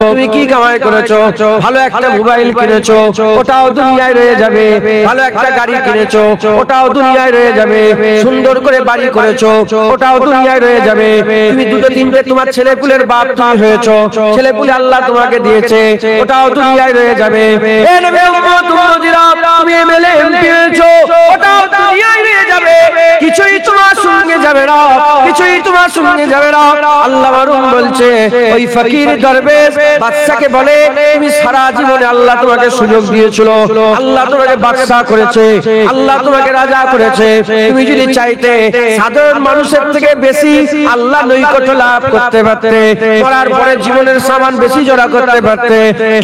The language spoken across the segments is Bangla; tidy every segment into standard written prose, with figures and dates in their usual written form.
তুমি কি কামাই করেছো? ভালো একটা মোবাইল কিনেছো, ওটাও দুনিয়ায় রয়ে যাবে। ভালো একটা গাড়ি কিনেছো, ওটাও দুনিয়ায় রয়ে যাবে। সুন্দর করে বাড়ি করেছো, ওটাও দুনিয়ায় রয়ে যাবে। তুমি দুটো তিনটে তোমার ছেলেপুলের বাপ তুমি হয়েছো, ছেলেপুলে আল্লাহ তোমাকে দিয়েছে, ওটাও দুনিয়ায় রয়ে যাবে। এ নবী উম্মত উম্মতিরা, তুমি এমএলএ এমপি হয়েছো, ওটাও দুনিয়ায় রয়ে যাবে। কিছুই তোমার সঙ্গে যাবে না, কিছুই তোমার সঙ্গে যাবে না। আল্লাহ মারুম বলছে, ওই ফকির দরবেশ বাদশাকে বলে, তুমি সারা জীবনে আল্লাহ তোমাকে সুযোগ দিয়েছিল, আল্লাহ তোমাকে বাদশা করেছে, আল্লাহ তোমাকে রাজা করেছে। তুমি যদি চাইতে সাধারণ মানুষের থেকে বেশি আল্লাহ নৈকট্য লাভ করতে পারতে, মরার পরে জীবনের সামান বেশি জড়া করতে পারতে।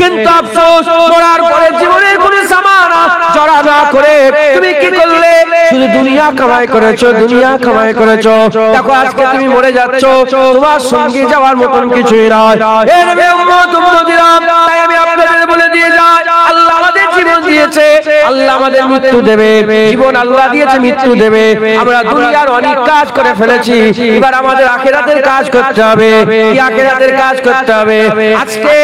কিন্তু আফসোস, মরার পরে জীবনের কোনো সামান জড়া না করে তুমি কি করলে? শুধু দুনিয়া কামাই করেছো, দুনিয়া কামাই করেছো। দেখো আজকে তুমি মরে যাচ্ছ, তোমার সঙ্গে যাওয়ার মতন কিছুই নয়। এর তাই আমি আপনাদের বলে দিয়ে যাই, আল্লাহ আমাদের জীবন দিয়েছে, আল্লাহ আমাদের মৃত্যু দেবে। জীবন আল্লাহ দিয়েছে, মৃত্যু দেবে। আমরা দুনিয়ার অনেক কাজ করে ফেলেছি, এবার আমাদের আখিরাতের কাজ করতে হবে। কি আখিরাতের কাজ করতে হবে? আজকে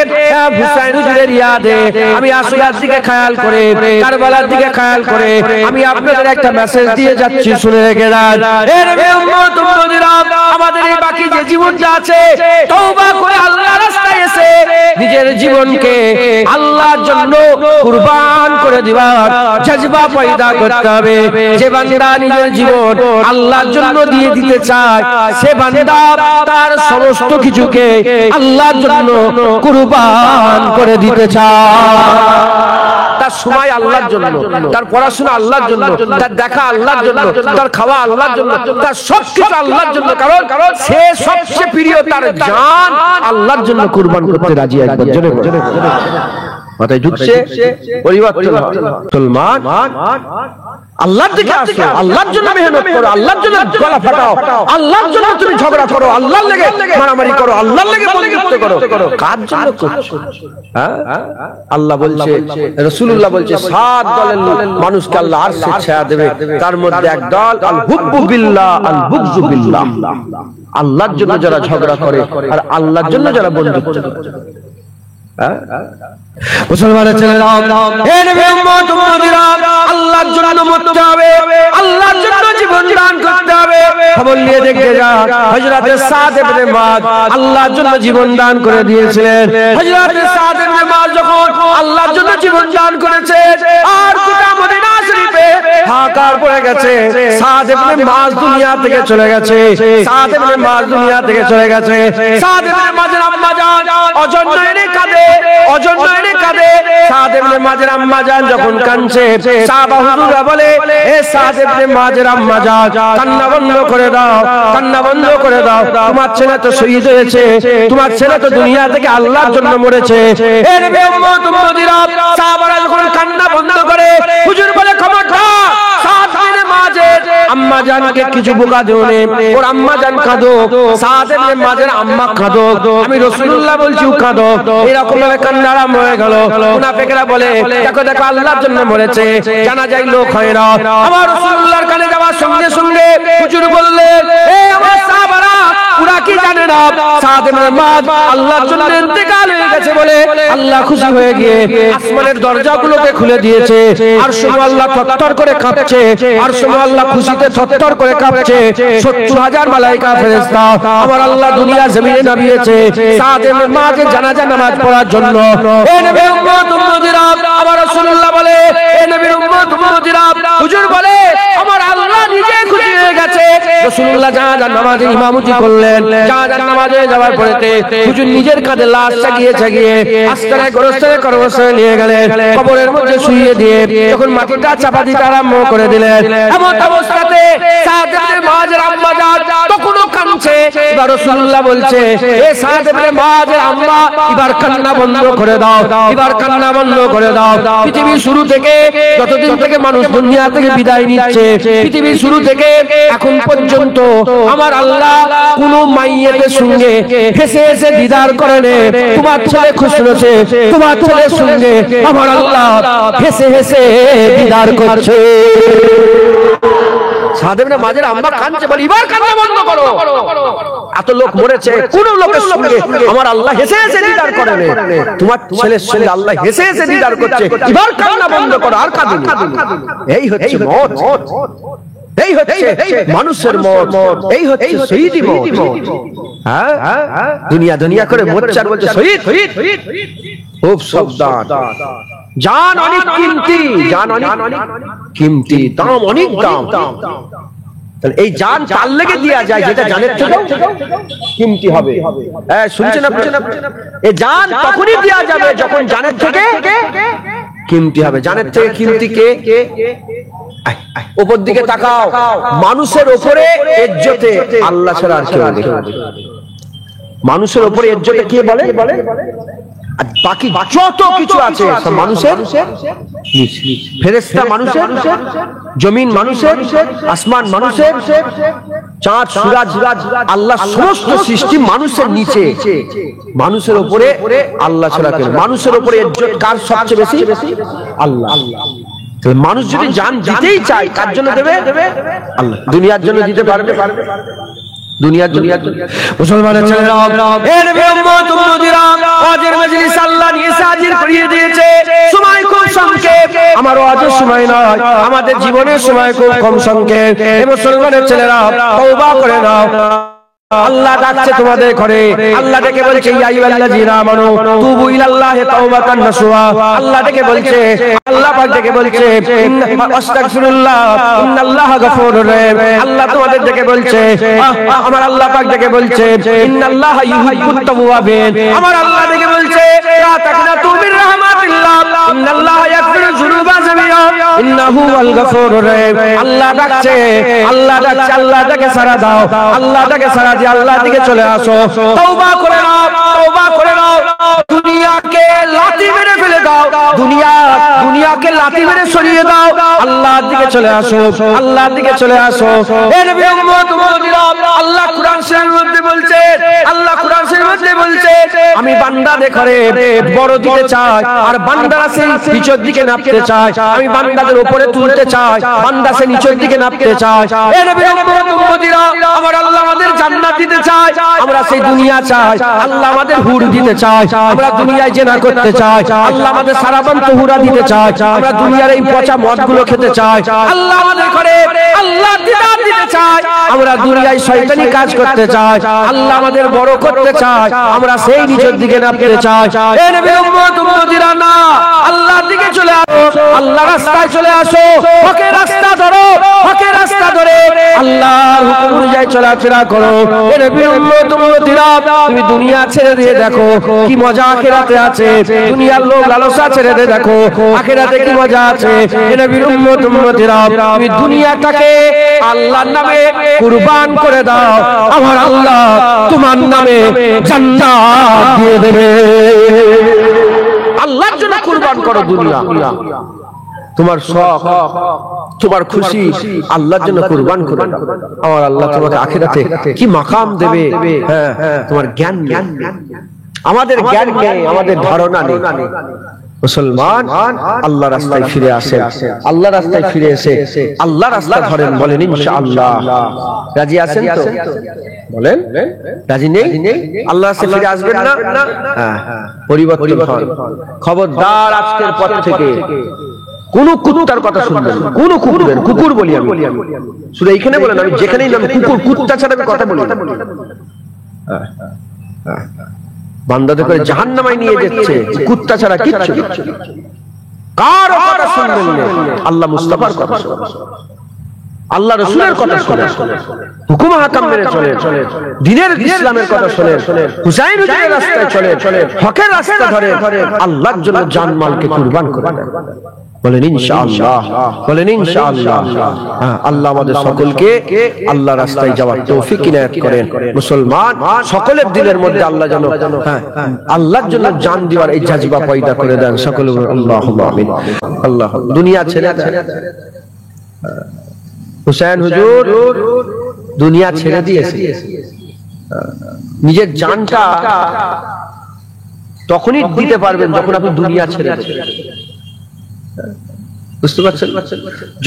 হুসাইন হুজুরের ইয়াদে আমি আসুরার দিকে খেয়াল করে, কারবালার দিকে খেয়াল করে আমি আপনাদের একটা মেসেজ দিয়ে যাচ্ছি, শুনে রেখে যান। এ নবী উম্মত উম্মতিরা, আমাদের এই বাকি যে জীবনটা আছে, তওবা করে আল্লাহর রাস্তায় এসে নিজের জীবনকে আল্লাহর জন্য কুরবান করে দিবার জজবা পয়দা করতে হবে। যে বান্দা নিজের জীবন আল্লাহর জন্য দিয়ে দিতে চায়, সে বান্দা তার সমস্ত কিছুকে আল্লাহর জন্য কুরবান করে দিতে চায়। তার সময় আল্লাহর জন্য, তার পড়াশোনা আল্লাহর জন্য, তার দেখা আল্লাহর জন্য, তার খাওয়া আল্লাহর জন্য, তার সবকিছু আল্লাহর জন্য। কারণ সে সবচেয়ে প্রিয়, তার জান আল্লাহর জন্য কুরবান করতে রাজি। একবার জোরে জোরে মাথায় ঢুকছে, পরিবর্তন মুসলমান আল্লাহর দিকে আসো, আল্লাহর জন্য মেহনত করো, আল্লাহর জন্য গলা ফাটাও, আল্লাহর জন্য তুমি ঝগড়া করো, আল্লাহর লেগে মারামারি করো, আল্লাহর লেগে বন্ধুত্ব করো। কার জন্য করছো? আল্লাহ বলছে, রাসূলুল্লাহ বলছে, 7 দলের মানুষকে আল্লাহ আরশে ছায়া দেবে, তার মধ্যে এক দল আল হুব্বু বিল্লাহ আল বুগযু বিল্লাহ। আল্লাহর জন্য যারা ঝগড়া করে আর আল্লাহর জন্য যারা বন্ধুত্ব করে। মুসলমানের ছেলেরা, হে নবী উম্মত উম্মতিরা, আল্লাহর জন্য মরতে হবে, আল্লাহর জন্য জীবন দান করতে হবে। খবর নিয়ে দেখে যা, হযরত সাদ ইবনে মুআয আল্লাহর জন্য জীবন দান করে দিয়েছিলেন। হযরত সাদ ইবনে মুআয যখন আল্লাহর জন্য জীবন দান করেছে, আর গোটা মদিনা শরীফে হাহাকার পড়ে গেছে। সাদ ইবনে মুআয দুনিয়া থেকে চলে গেছে, সাদ ইবনে মুআয দুনিয়া থেকে চলে গেছে। সাদ ইবনে মুআযের আম্মা জান অজন্য এনে কাঁদে, অজন্য এনে কাঁদে। সাদ ইবনে মুআযের আম্মা জান যখন কাঁদছে, সাহাবা হুজুররা বলে, হে সাদ ইবনে মুআযের আম্মা জান, কান্না বন্ধ করে দাও, কান্না বন্ধ করে দাও। তোমার ছেলে তো শহীদ হয়েছে, তোমার ছেলে তো দুনিয়া থেকে আল্লাহর জন্য মরেছে। হে নবী উম্মত উম্মতিরা, সাহাবারা যখন কান্না বন্ধ করে, হুজুর বলে, খবরদার সাদ ইবনে মুআযের আম্মা জানকে কিছু বোকা দিও না, ওর আম্মা জান কাঁদো, সাদ ইবনে মুআযের আম্মা কাঁদো, আমি রাসূলুল্লাহ বলছি কাঁদো। এরকম ভাবে কান্না আরম্ভ হয়ে গেল। মুনাফিকরা বলে, দেখো দেখো আল্লাহর জন্য মরেছে, জানাজায় লোক হয় না। আমার রাসূলুল্লাহর কাছে যাওয়ার সঙ্গে সঙ্গে হুজুর বললেন, এ আমার সাহাবারা, ওরা কি জানে না সাদ ইবনে মুআয আল্লাহর জন্য ইন্তেকাল হয়ে গেছে বলে আল্লাহ খুশি হয়ে গিয়ে আসমানের দরজাগুলোকে খুলে দিয়েছে। আর শুধু আল্লাহ থরথর করে কাঁপছে, আর শুধু আল্লাহ খুশিতে থরথর করে কাঁপছে। 70,000 মালায়েকা ফেরেশতা আমার আল্লাহ দুনিয়া জমিনে নামিয়েছে সাদ ইবনে মুআযের জানাজা নামাজ পড়ার জন্য। এ নবীর উম্মত উম্মতিরা, আমার রাসূলুল্লাহ বলে, এ নবীর উম্মত উম্মতিরা, হুজুর বলে, আমার আল্লাহ নিজে খুশি হয়ে গেছে। রাসূলুল্লাহ জানাজা নামাজে ইমামতি করলেন। জানাজা নামাজে যাওয়ার পরেতে হুজুর নিজের কাঁধে লাশ চাগিয়ে আস্তানে গরস্থানে নিয়ে গেলেন, কবরের মধ্যে শুইয়ে দিয়ে যখন মাটিটা চাপা দিতে আরম্ভ করে দিলেন, এমন অবস্থাতে সাদ ইবনে মুআযের আম্মা জান তখনও কাঁদছে। এবার রাসূলুল্লাহ বলছে, এ সাদ ইবনে মুআযের আম্মা, এবার কান্না বন্ধ করে দাও, এবার কান্না বন্ধ করে দাও। পৃথিবীর শুরু থেকে, যতদিন থেকে মানুষ দুনিয়া থেকে বিদায় নিচ্ছে, পৃথিবীর শুরু থেকে এখন পর্যন্ত আমার আল্লাহ কোন মাইয়েতের সঙ্গে হেসে হেসে দিদার করে নে। তোমার ছেলে খুশি হয়েছে, তোমার ছেলের সঙ্গে আমার আল্লাহ হেসে হেসে দিদার করছে। সাদ ইবনে মাজার আম্মা কাঁদছে, বলে এবার কান্না বন্ধ করো। এত লোক মরেছে, কোন লোকের সঙ্গে আমার আল্লাহ হেসে হেসে দিদার করে না, তোমার ছেলের সঙ্গে আল্লাহ হেসে হেসে দিদার করছে, এবার কান্না বন্ধ করো, আর কাঁদুন। এই হচ্ছে মত, এই হচ্ছে মানুষের মত, এই হচ্ছে শহীদি মত। হ্যাঁ, দুনিয়া দুনিয়া করে মরছে আর বলছে শহীদ। খুব সাবধান, জান অনেক কিমতি, জান অনেক কিমতি, দাম অনেক দাম। এই জান তার লেগে দেয়া যায় যেটা জানের থেকেও কিমতি হবে। শুনছেন আপনারা? এই জান তখনই দেয়া যাবে যখন জানের থেকে কিমতি হবে। জানের থেকে কিমতি কে? উপর দিকে তাকাও, মানুষের উপরে ইজ্জতে আল্লাহ ছাড়া আর কেউ নেই। মানুষের উপরে ইজ্জতে কে বলে? আর বাকি যত কিছু আছে সব মানুষের নিচে। ফেরেশতা মানুষের, জমিন মানুষের, আসমান মানুষের, চাঁদ সূরজ আল্লাহ সমস্ত সৃষ্টি মানুষের নিচে। মানুষের উপরে আল্লাহ ছাড়া কেউ। মানুষের উপরে ইজ্জত কার সবচেয়ে বেশি? আল্লাহ। মানুষ যদি জান দিতেই চায়, কার জন্য দেবে? আল্লাহ। দুনিয়ার জন্য দিতে পারবে? দুনিয়ার মুসলমানের ছেলেরা, এর উম্মত উম্মতিরা, ওয়াজের মজলিস আল্লাহ নিয়ে হাজির করিয়ে দিয়েছে। সময় খুব সংক্ষেপ, আমার ওয়াজের সময় নয়, আমাদের জীবনের সময় খুব কম সংক্ষেপ। এই মুসলমানের ছেলেরা তওবা করে নাও। আল্লাহ ডাকছে তোমাদের ঘরে, আল্লাহ ডেকে বলছে ইয়া আইয়ুহাল্লাযীনা আমানু তুবু ইলাল্লাহি তাওবাতান নাসুহা। আল্লাহ ডেকে বলছে, আল্লাহ পাক ডেকে বলছে আস্তাগফিরুল্লাহ ইন্নাল্লাহা গফুরুর রহিম। আল্লাহ তোমাদের ডেকে বলছে, আমার আল্লাহ পাক ডেকে বলছে ইন্নাল্লাহা ইউহিব্বুত তাওয়াবিন। আমার আল্লাহ ডেকে বলছে লা তাকনাতু মির রাহমাতিল্লাহ ইন্নাল্লাহা ইয়াগফিরুয যুনুবা জামিআ ইন্নাহু ওয়াল গফুরুর রহিম। আল্লাহ ডাকছে, আল্লাহ ডাকছে, আল্লাহ ডেকে সাড়া দাও, আল্লাহ ডেকে সাড়া দিয়ে আল্লাহ দিকে চলে আসো, তওবা করে নাও, তওবা করে নাও। দুনিয়াকে লাথি মেরে ফেলে দাও, দুনিয়াকে লাথি মেরে সরিয়ে দাও, আল্লাহর দিকে চলে আসো, আল্লাহর দিকে চলে আসো। এর নবী উম্মত উম্মতিরা, আল্লাহ কোরআন শরীফের মধ্যে বলছে, আল্লাহ কোরআন শরীফের মধ্যে বলছে আমি বান্দাদের ঘরে বড় দিতে চাই, আর বান্দারা সেই নিচের দিকে নামতে চায়। আমি বান্দাদের উপরে তুলতে চাই, বান্দা সেই নিচের দিকে নামতে চায়। এর নবী উম্মত উম্মতিরা, আমার আল্লাহ আমাদের জান্নাত দিতে চায়, আমরা সেই দুনিয়া চাই। আল্লাহ আমাদের হুর দিতে চায়, আমরা দুনিয়ায় জেনা করতে চাই। আল্লাহ আমাদের সারাবান্ত হুরা দিতে চায়, আমরা দুনিয়ার এই পচা মদগুলো খেতে চাই। আল্লাহ আমাদের করে আল্লাহ দিতে চায়, আমরা দুনিয়ায় শয়তানি কাজ করতে চাই। আল্লাহ আমাদের বড় করতে চায়, আমরা সেই নিচের দিকে নামতে চাই। এই নবী উম্মত উম্মতিরা, না, আল্লাহর দিকে চলে আসো, আল্লাহ রাস্তায় চলে আসো, হকের রাস্তা ধরো, হকের রাস্তা ধরে আল্লাহর হুকুম অনুযায়ী চলাফেরা করো। এই নবী উম্মত উম্মতিরা, তুমি দুনিয়া ছেড়ে দিয়ে দেখো কি মজা আখিরাতে আছে। দুনিয়ার লোভ লালসা ছেড়ে দিয়ে দেখো আখিরাতে কি মজা আছে। এই নবী উম্মত উম্মতিরা, তুমি দুনিয়াটাকে আল্লাহর নামে কুরবান করে দাও, আমার আল্লাহ তোমার নামে জান্নাত দিয়ে দেবে। আল্লাহর জন্য কুরবান করো দুনিয়া। তোমার শখ, তোমার খুশি আল্লাহর জন্য কুরবান করো, আমার আল্লাহ তোমাকে আখিরাতে কি মাকাম দেবে। হ্যাঁ, তোমার জ্ঞান, আমাদের জ্ঞান নেই, আমাদের ধারণা নেই। মুসলমান আল্লাহ রাস্তায় ফিরে আসেন, আল্লাহ রাস্তায় ফিরে এসে আল্লাহ রাস্তা ধরেন, বলেন ইনশাআল্লাহ। রাজি আছেন তো? বলেন রাজি নেই? আল্লাহ রাস্তায় ফিরে আসবেন না? পরিবর্তন হন। খবরদার, আজকের পর থেকে কোন কুত্তার কথা শুনবেন না, কোন কুকুর বলি আমি, শুধু এইখানে বলেন, আমি যেখানেই নাম কুকুর, কুত্তা ছাড়া আমি কথা বলি না। বান্দাদের করে জাহান্নামায় নিয়ে যাচ্ছে কুত্তা ছাড়া কিচ্ছু। কার কথা শুনবেন না? আল্লাহ মুস্তাফার কথা শুনবেন, আল্লাহ রাসূলের কথা শুনেন, হুকুম হাকাম মেনে চলেন, দ্বীনের ইসলামের কথা শুনেন, হুসাইন হুজুরের রাস্তায় চলেন, হকের রাস্তা ধরে আল্লাহর জন্য জানমালকে কুরবান করেন। বলেন ইনশাআল্লাহ, বলেন ইনশাআল্লাহ। আল্লাহ আমাদের সকলকে আল্লাহ রাস্তায় যাওয়ার তৌফিক ইনায়াত করেন। মুসলমান সকলের দিলের মধ্যে আল্লাহ যেন আল্লাহর জন্য জান দেওয়ার এই জাযবা পয়দা করে দেন। সকলে আল্লাহুম্মা আমিন। আল্লাহ দুনিয়া ছেড়ে হুসাইন হুজুর দুনিয়া ছেড়ে দিয়েছে, নিজের জানটা তখনই দিতে পারবেন যখন আপনি দুনিয়া ছেড়ে দেবেন। বুঝতে পারছেন?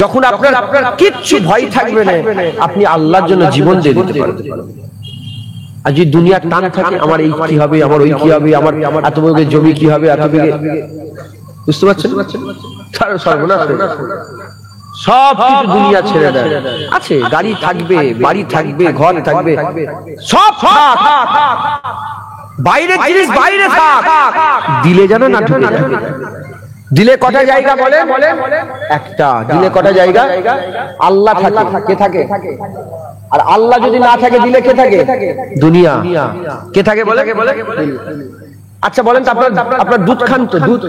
যখন আপনার কিচ্ছু ভয় থাকবে না, আপনি আল্লাহর জন্য জীবন দিয়ে দিতে পারবেন। আর যদি দুনিয়ার টান থাকে, আমার এই কি হবে, আমার ওই কি হবে, আমার এত বড় জমি কি হবে, এত বিঘে, বুঝতে পারছেন? সর্বনাশ সব কিছু দুনিয়া ছেড়ে দেয়। আছে গাড়ি থাকবে, বাড়ি থাকবে, ঘর থাকবে, সব থাক, বাইরের জিনিস বাইরে থাক, দিলে যেন না ঢুকে যায়। দিলে কটা জায়গা বলে? একটা। দিলে কটা জায়গা? আল্লাহ থাকে। কে থাকে? আর আল্লাহ যদি না থাকে, দিলে কে থাকে? দুনিয়া। কে থাকে বলে? আচ্ছা বলেন তো, আপনার দুধ খান তো? দুধ,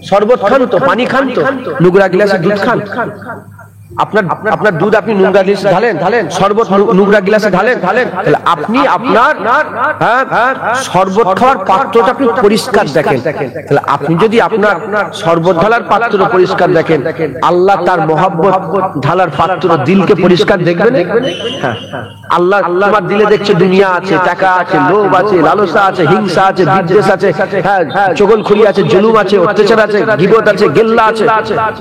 শরবত খান তো? পানি খান তো? নোংরা গ্লাসে দুধ খান? আপনার দুধ আপনি নোংরা গ্লাসে ঢালেন, শরবত নোংরা গ্লাসে ঢালেন, তাহলে আপনি আপনার শরবত খাওয়ার পাত্রটা আপনি পরিষ্কার দেখেন। তাহলে আপনি যদি আপনার শরবত ঢালার পাত্র পরিষ্কার দেখেন, আল্লাহ তার মহব্বত ঢালার পাত্র দিলকে পরিষ্কার দেখবেন। হ্যাঁ, আল্লাহ তোমার দিলে দেখছে দুনিয়া আছে, টাকা আছে, লোভ আছে, লালসা আছে, হিংসা আছে, বিদ্বেষ আছে, হ্যাঁ, চগলখড়ি আছে, জুলুম আছে, অত্যাচার আছে, গীবত আছে, গিল্লা আছে,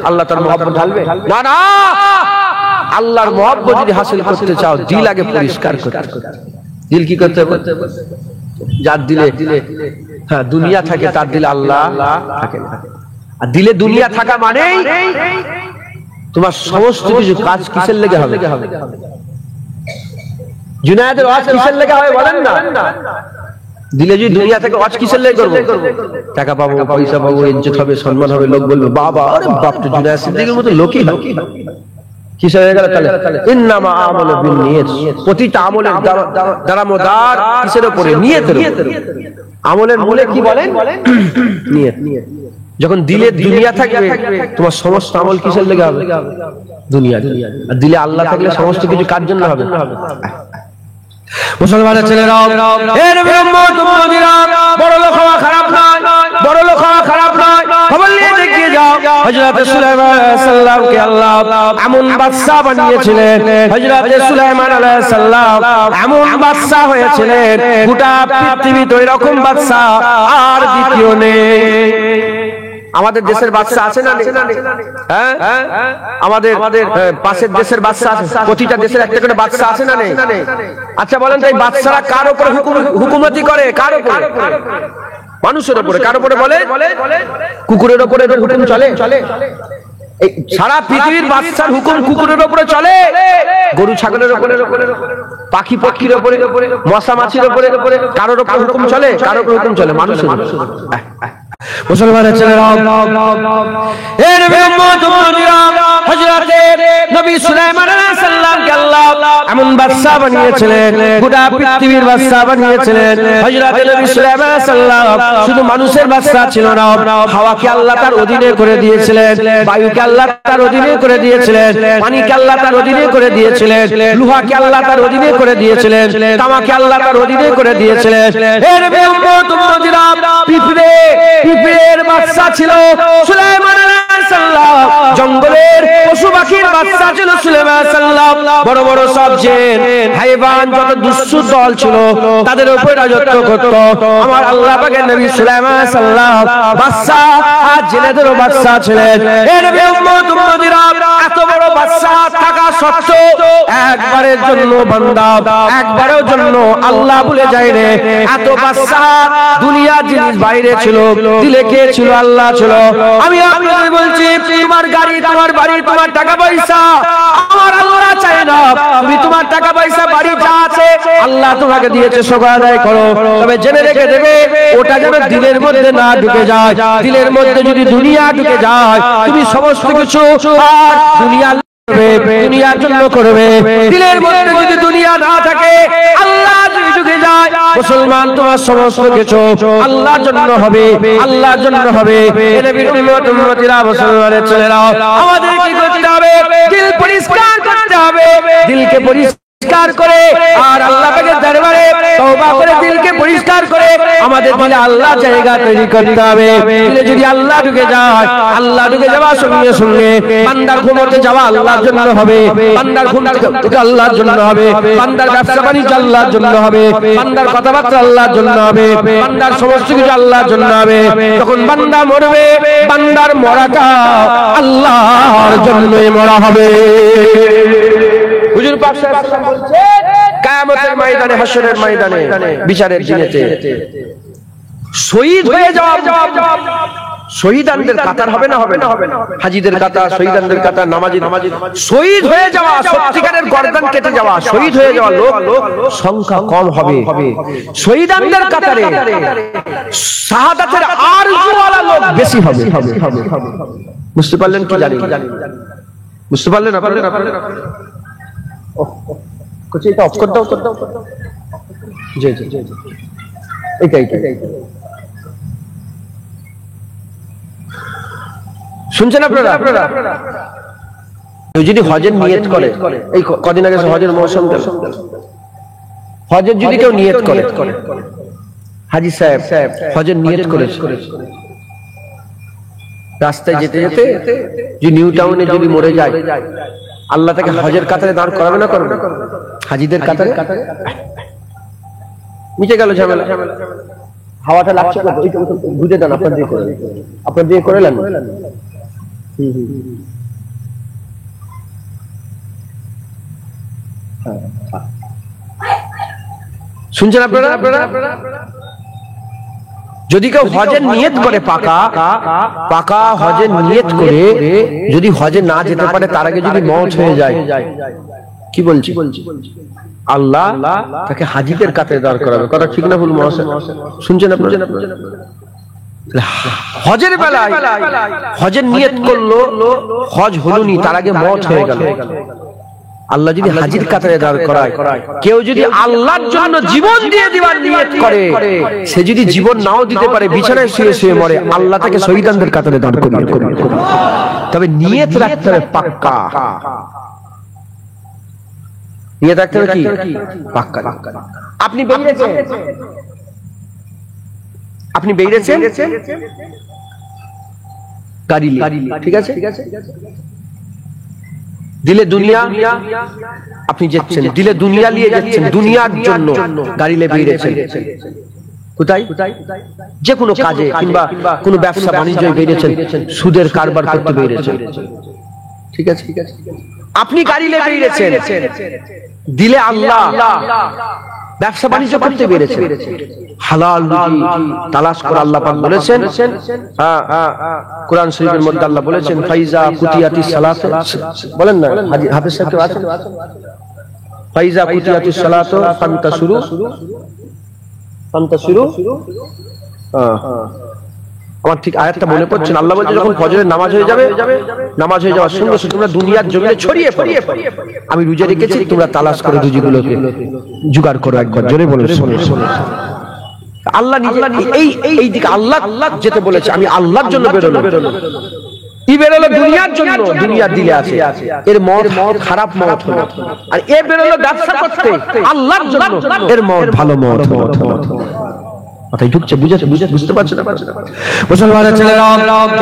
আল্লাহ তার মহব্বত ঢালবে না? না, আল্লাহর মহব্বত যদি হাসিল করতে চাও, দিল আগে পরিষ্কার করতে হবে। দিল কি করতে হবে? যার দিলে হ্যাঁ দুনিয়া থাকে, তার দিলে আল্লাহ থাকে না। আর দিলে দুনিয়া থাকা মানে তোমার সমস্ত কিছু কাজ কিসের লেগে হবে? জুনায়েদের ওয়াজ কিসের লেগে হবে বলেন না? দিলে যদি দুনিয়া থেকে ওয়াজ কিসের লেগে করব? টাকা পাবো, পয়সা পাবো, ইজ্জত হবে, সম্মান হবে, লোক বলবে বাবা, আরে বাপ তো জুনায়েদ সিদ্দিকীর মতো লোকই হয়। কিসের হয়ে গেল তাহলে? ইন্নামা আমালু বিন্নিয়াত। প্রতিটা আমলের দারামদার কিসের উপরে? নিয়তের উপরে। আমলের মূলে কি বলেন? নিয়ত। যখন দিলে দুনিয়া থাকবে, তোমার সমস্ত আমল কিসের লেগে হবে? দুনিয়া। আর দিলে আল্লাহ থাকলে সমস্ত কিছু কার জন্য হবে? মুসলমানের ছেলেরা, এর উম্মত উম্মতিরা, বড় লোক হওয়া খারাপ নয়, বড় লোক হওয়া খারাপ নয়। খবর নিয়ে দেখিয়ে যাও, হযরত সুলাইমান আলাইহিস সালামকে আল্লাহ এমন বাদশা বানিয়েছিলেন। হযরত সুলাইমান আলাইহিস সালাম এমন বাদশা হয়েছিলেন, গোটা পৃথিবীতে এরকম বাদশা আর দ্বিতীয় নেই। আমাদের দেশের বাদশা আছে না? হ্যাঁ, আমাদের পাশের দেশের বাদশা আছে। প্রতিটা দেশের একটা করে বাদশা আছে না? নেই? আচ্ছা বলেন তো, এই বাদশারা কার উপরে হুকুমতি করে? কার উপরে? মানুষের উপরে। কার উপরে বলে? কুকুরের উপরে হুকুম চলে। এই সারা পৃথিবীর বাদশার হুকুম কুকুরের উপরে চলে, গরু ছাগলের উপরে, পাখি পক্ষীর উপরে, মশা মাছির উপরে। কারোর উপরে হুকুম চলে? কারোর উপরে হুকুম চলে? মানুষের উপরে। মুসলমানের ছেলেরা, এর উম্মত উম্মতিরা, হযরত নবী সুলাইমান আলাইহিস সালামকে আল্লাহ এমন বাদশা বানিয়েছিলেন, গোটা পৃথিবীর বাদশা বানিয়েছিলেন। হযরত নবী সুলাইমান আলাইহিস সালাম শুধু মানুষের বাদশা ছিল না, হাওয়াকে আল্লাহ তার অধীনে করে দিয়েছিলেন, বায়ুকে আল্লাহ তার অধীনে করে দিয়েছিলেন, পানিকে আল্লাহ তার অধীনে করে দিয়েছিলেন, লোহাকে আল্লাহ তার অধীনে করে দিয়েছিলেন, তামাকে আল্লাহ তার অধীনে করে দিয়েছিলেন। এর উম্মত উম্মতিরা, পিঁপড়ের বাদশা ছিল সুলাইমান আলাইহিস সালাম, জঙ্গলের পশু পাখির বাদশা ছিল সুলাইমান আলাইহিস সালাম, বড় বড় সব জিন হাইওয়ান যত দুষ্টু দল ছিল তাদের উপর রাজত্ব করত আমার আল্লাহ পাকের নবী সুলাইমান আলাইহিস সালাম। বাদশা আর জিনেদেরও বাদশা ছিলেন। এর উম্মত উম্মতিরা, এত বড় বাদশা থাকা সত্ত্বেও একবারের জন্য বান্দা, একবারের জন্য আল্লাহ ভুলে যায় রে। এত বাদশা, দুনিয়ার জিনিস বাইরে ছিল, দিলে কে ছিল? আল্লাহ ছিল। আমি আপনাদের বলছি, তোমার গাড়ি, তোমার বাড়ি, তোমার টাকা পয়সা আমার আল্লাহ চায় না। তুমি তোমার টাকা পয়সা, বাড়ি যা আছে আল্লাহ তোমাকে দিয়েছে, শুকর আদায় করো। তবে জেনে রেখে দেবে, ওটা যেন দিলের মধ্যে না ঢুকে যায়। দিলের মধ্যে যদি দুনিয়া ঢুকে যায়, তুমি সমস্ত কিছু আর দুনিয়ার জন্য করবে। দিলের মধ্যে যদি দুনিয়া না থাকে, আল্লাহ যদি ঢুকে যায়, মুসলমান তোমার সমস্ত কিছু আল্লাহর জন্য হবে, আল্লাহর জন্য হবে। নবীর উম্মত উম্মতিরা, মুসলমানের ছেলেরা, আমাদের কি করতে হবে? দিল পরিষ্কার করতে হবে। দিলকে পরিষ্কার পরিষ্কার করে আর আল্লাহ পাকের দরবারে তওবা করে দিলকে পরিষ্কার করে আমাদের দিলে আল্লাহ জায়গা তৈরি করতে হবে। দিলে যদি আল্লাহ ঢুকে যায়, আল্লাহ ঢুকে যাওয়ার সঙ্গে সঙ্গে বান্দার ঘুমোতে যাওয়া আল্লাহর জন্য হবে, বান্দার ঘুম থেকে আল্লাহর জন্য হবে, বান্দার ব্যবসা বাণিজ্য আল্লাহর জন্য হবে, বান্দার কথাবার্তা আল্লাহর জন্য হবে, বান্দার সমস্ত কিছু আল্লাহর জন্য হবে। যখন বান্দা মরবে, বান্দার মরাটা আল্লাহর জন্যই মরা হবে। হুজুর পাক সাহেব বলছে কিয়ামতের ময়দানে, হাসরের ময়দানে, বিচারের দিনেতে শহীদ হয়ে যাওয়া, শহীদানদের কাতার হবে না, হবে না, হাজীদের কাতার, শহীদানদের কাতার, নামাজি শহীদ হয়ে যাওয়া, সত্যিকারের গর্দান কেটে যাওয়া, শহীদ হয়ে যাওয়া লোক সংখ্যা কম হবে। শহীদানদের কাতারে শাহাদাতের আরজুওয়ালা লোক বেশি হবে। বুঝতে পারলেন কি? জানি বুঝতে পারলেন আপনারা? कुछ এটা অফ করে দাও, জি জি জি, এইটাই শুনছেন আপনারা? যদি হজের নিয়ত করে, এই কদিন আগে হজের মৌসুম গেল, হজের যদি কেউ নিয়ত করে, হাজী সাহেব হজের নিয়ত করেছে, রাস্তায় যেতে যেতে যে নিউ টাউনে যদি মরে যায়, আল্লাহ তাকে হজের কাতারে দাঁড় করাবে না, করবে হাজীদের কাতারে? মিটে গেল ঝামেলা। হাওয়াটা লাগছে না, বুঝে দেন, আপনার দিয়ে করে, আপনার দিয়ে করে নেন। শুনছেন আপনারা? যদি কেউ হজের নিয়ত করে, পাকা হজের নিয়ত করে যদি হজে না যেতে পারে, তার আগে যদি মওত হয়ে যায়, কি বলছি, আল্লাহ তাকে হাজীদের কাতারে দাঁড় করাবে। কথা ঠিক না ভুল মহাশয়? শুনছেন আপনারা? হজের বেলায় হজের নিয়ত করলো, হজ হলুনি, তার আগে মওত হয়ে গেল, আল্লাহ যদি হাজীর কাতারে দাঁড় করায়, কেউ যদি আল্লাহর জন্য জীবন দিয়ে দিবার নিয়ত করে, সে যদি জীবন নাও দিতে পারে, বিছানায় শুয়ে শুয়ে মরে, আল্লাহ তাকে শহীদানদের কাতারে দাঁড় করিয়ে। তবে নিয়ত রাখতে হবে পাক্কা, নিয়ত রাখতে হবে কি? পাক্কা। আপনি বেরিয়েছেন গাড়ি, ঠিক আছে, দিলে দুনিয়া, আপনি যাচ্ছেন দিলে দুনিয়া নিয়ে যাচ্ছেন, দুনিয়ার জন্য গাড়ি নিয়ে বেরিয়েছেন। কোথায়? যে কোনো কাজে কিংবা কোনো ব্যবসা বাণিজ্য বেরিয়েছেন, সুদের কারবার করতে বেরিয়েছেন, ঠিক আছে, আপনি গাড়ি নিয়ে বেরিয়েছেন, দিলে আল্লাহ, ব্যবসা বাণিজ্য করতে বেরিয়েছেন, হালাল রুজি তালাশ করে আল্লাহ পাক বলেছেন, কোরআন শরীফের মধ্যে আল্লাহ বলেছেন, ফাইজা কুতিয়াতিস সালাত, বলেন না হাফেজ সাহেব কেউ আছেন? ফাইজা কুতিয়াতিস সালাত ফান্তাশিরু, আমার ঠিক আয়াতটা মনে পড়ছে না। আল্লাহ বলছে, যখন ফজরের নামাজ হয়ে যাবে, নামাজ হয়ে যাওয়ার সঙ্গে সঙ্গে তোমরা দুনিয়ার জমিনে ছড়িয়ে পড়ো, আমি রুজি রেখেছি, তোমরা তালাশ করে রুজিগুলোকে জোগাড় করো। একবার জোরে বলে আল্লাহ নিজে এই দিকে আল্লাহ যেতে বলেছে, আমি আল্লাহর জন্য বেরোলো, ই বেরোলো দুনিয়ার জন্য, দুনিয়ার দিলে আছে, এর মত খারাপ মত হলো, আর এ বেরোলো ব্যবসা করতে আল্লাহর জন্য, এর মত ভালো মত। মাথায় ঢুকছে, বুঝতে পারছে না? মুসলমানের ছেলেরা,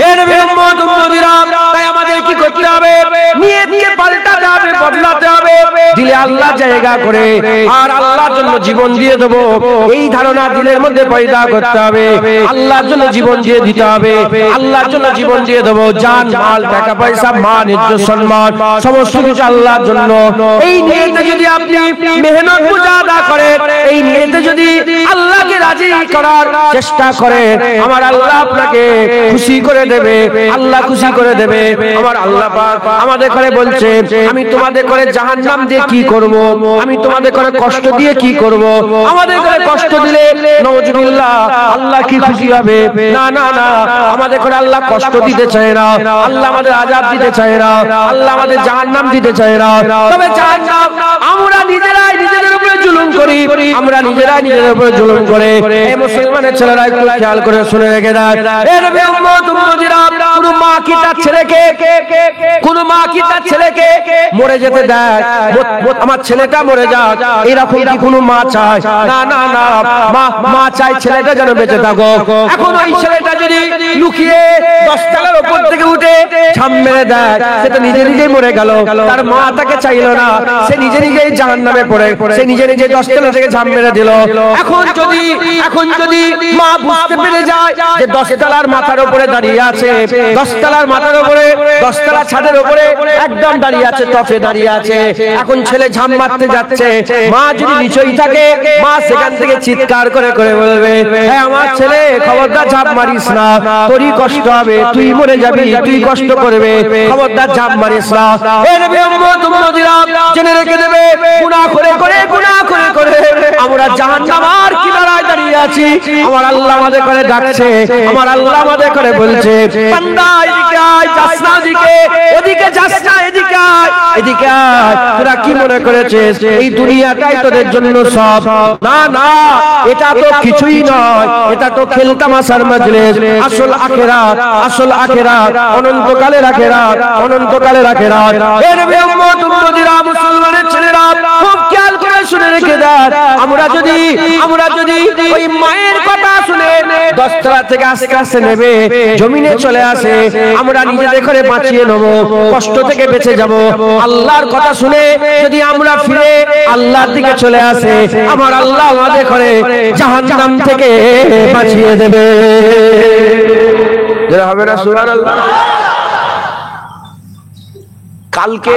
এ নবীর উম্মত উম্মতিরা, তাই আমাদের কি করতে হবে? নিয়তকে পাল্টাতে হবে, বদলাতে হবে, দিলে আল্লাহ জায়গা করে আর আল্লাহর জন্য জীবন দিয়ে দেব, এই ধারণা দিলের মধ্যে পয়দা করতে হবে। আল্লাহর জন্য জীবন দিয়ে দিতে হবে, আল্লাহর জন্য জীবন দিয়ে দেব, জান মাল টাকা পয়সা মান ইজ্জত সম্মান সমস্ত কিছু আল্লাহর জন্য। এই নিয়তে যদি আপনি মেহনত মুজাহাদা করেন, এই নিয়তে যদি আল্লাহকে রাজি করার চেষ্টা করেন, আমার আল্লাহ আপনাকে খুশি করে দেবে, আল্লাহ খুশি করে দেবে। আমার আল্লাহ পাক আমাদের করে বলছে, আমি তোমাদের করে জাহান্নাম দিয়ে কি করব, আমি তোমাদের করে কষ্ট দিয়ে কি করব। আমাদের করে কষ্ট দিলে নাউজুবিল্লাহ আল্লাহ কি খুশি হবে? না না না, আমাদের করে আল্লাহ কষ্ট দিতে চায় না, আল্লাহ আমাদের আযাব দিতে চায় না, আল্লাহ আমাদের জাহান্নাম দিতে চায় না। তবে জাহান্নাম আমরা নিজেরাই নিজেদের উপরে জুলুম করি, আমরা নিজেরাই নিজেদের উপরে জুলুম করে মুসলমানের ছেলেরা একটু খেয়াল করে শুনে রেখে দেয়, এ নবী উম্মত উম্মতিরা, কোন মা কি তার ছেলেকে, কোন মা কি তার ছেলেকে মরে যেতে দেয়? আমার ছেলেটা মরে যাক, এরকম কি কোনো মা চায়? না না না, মা চাই ছেলেটা যেন বেঁচে থাকো। এখন ওই ছেলেটা যদি লুকিয়ে 10 তলার উপর থেকে উঠে ঝাঁপ মেরে দেয়, সে তো নিজে নিজেই মরে গেল, তার মা তাকে চাইলো না, সে নিজে নিজেই জাহান্নামে পড়ে, সে নিজে নিজে 10 তলা থেকে ঝাঁপ মেরে দিল। এখন যদি মা বুঝতে পেরে যায় যে 10 তলার মাথার উপরে দাঁড়িয়ে আছে, 10 তলার মাথার উপরে, 10 তলা ছাদের উপরে একদম দাঁড়িয়ে আছে, টপে দাঁড়িয়ে আছে, এখন ছেলে ঝাঁপ মারতে যাচ্ছে, মা যদি নিচেই থাকে, মা সেখান থেকে চিৎকার করে করে বলবে, হ্যাঁ আমার ছেলে, খবরদার ঝাঁপ মারিস না, তোরই কষ্ট হবে, তুই মরে যাবি, তুই কষ্ট করবে, খবরদার ঝাঁপ মারিস না। এর উম্মত উম্মতিরা জেনে রেখে দেবে, গুনাহ করে করে আমরা জাহান্নামের কিনারায় দাঁড়িয়ে আছি, আমার আল্লাহ আমাদের করে ডাকছে, আমার আল্লাহ আমাদের করে বলছে, বান্দা এদিকে আয়, যাস না ওদিকে, ওদিকে যাস না, এদিকে আয়, এদিকে আয়। তোরা কি মনে করেছিস এই দুনিয়াটাই তোদের জন্য সব? না না, এটা তো কিছুই নয়, এটা তো খেলতামাশার মজলিস। আসল আখিরাত, আসল আখিরাত অনন্তকালের আখিরাত, অনন্তকালের আখিরাত। এ নবী উম্মত উম্মতিরা, মুসলমানের ছেলেরা খুব খেয়াল করে শুনে রেখে দেন, আমরা যদি ওই মায়ের কথা শুনে 10 তলা থেকে আস্তে আস্তে নেবে জমিনে চলে আসে, আমরা নিজেদের করে বাঁচিয়ে নেব, কষ্ট থেকে বেঁচে যাব। আল্লাহর কথা শুনে যদি আমরা ফিরে আল্লাহর দিকে চলে আসে, আমার আল্লাহ আমাদের করে জাহান্নাম থেকে বাঁচিয়ে দেবে। যারা হবে না সুবহানাল্লাহ। কালকে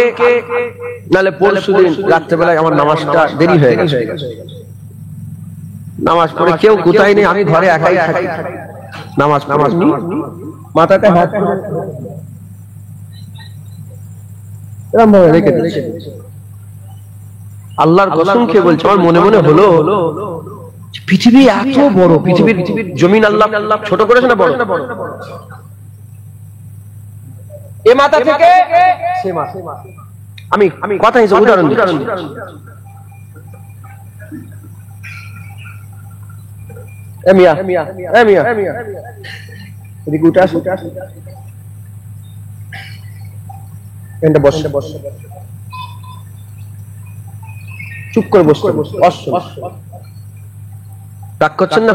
নালে পরশুদিন রাত্রেবেলায় আমার নামাজটা দেরি হয়ে গেছে, নামাজ পড়ে কেউ কোথায় নেই, আমি ঘরে একাই থাকি, নামাজ মাথাতে হাত এরকম ভাবে রেখে দিয়েছি। আল্লাহর কসম খেয়ে বলছি, আমার মনে মনে হলো পৃথিবী এত বড়, পৃথিবীর জমিন আল্লাহ ছোট করেছে না বড়? এ মাথা থেকে সে মাথা, আমি কথা হিসেবে উদাহরণ দিচ্ছি। এদিকে উঠে আসো, চুপ করে বসতে, রাগ করছেন না?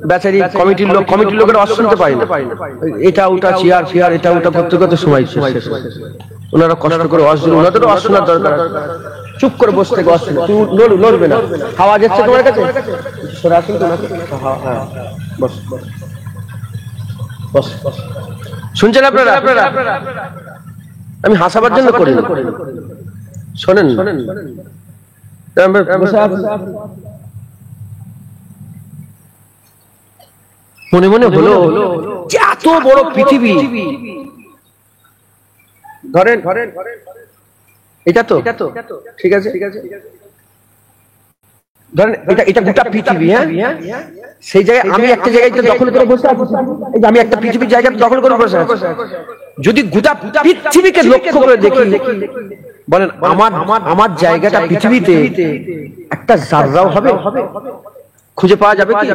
বেচারি কমিটির লোকের অস শুনতে পাই না, এটা ওটা চেয়ার ফিয়ার এটা ওটা করতে করতে সময় শেষ। ওনারা কষ্ট করে অস দিল, ওনাদেরও অস শোনার দরকার। চুপ করে বসতে, তুই লড়বে না, হাওয়া যাচ্ছে তোমার কাছে, শুনছেন আপনারা? আমি হাসাবার জন্য করি, শোনেন। মনে মনে হলো যে এত বড় পৃথিবী, ধরেন এটা তো ঠিক আছে, ধরেন এটা গোটা পৃথিবী, হ্যাঁ, সেই জায়গায় আমি একটা জায়গায় দখল করে বসে আছি, আমি একটা পৃথিবীর জায়গা দখল করে বসে আছি। যদি গোটা পৃথিবীকে লক্ষ্য করে দেখি, বলেন আমার জায়গাটা পৃথিবীতে একটা জাররাও হবে? খুঁজে পাওয়া যাবে কি?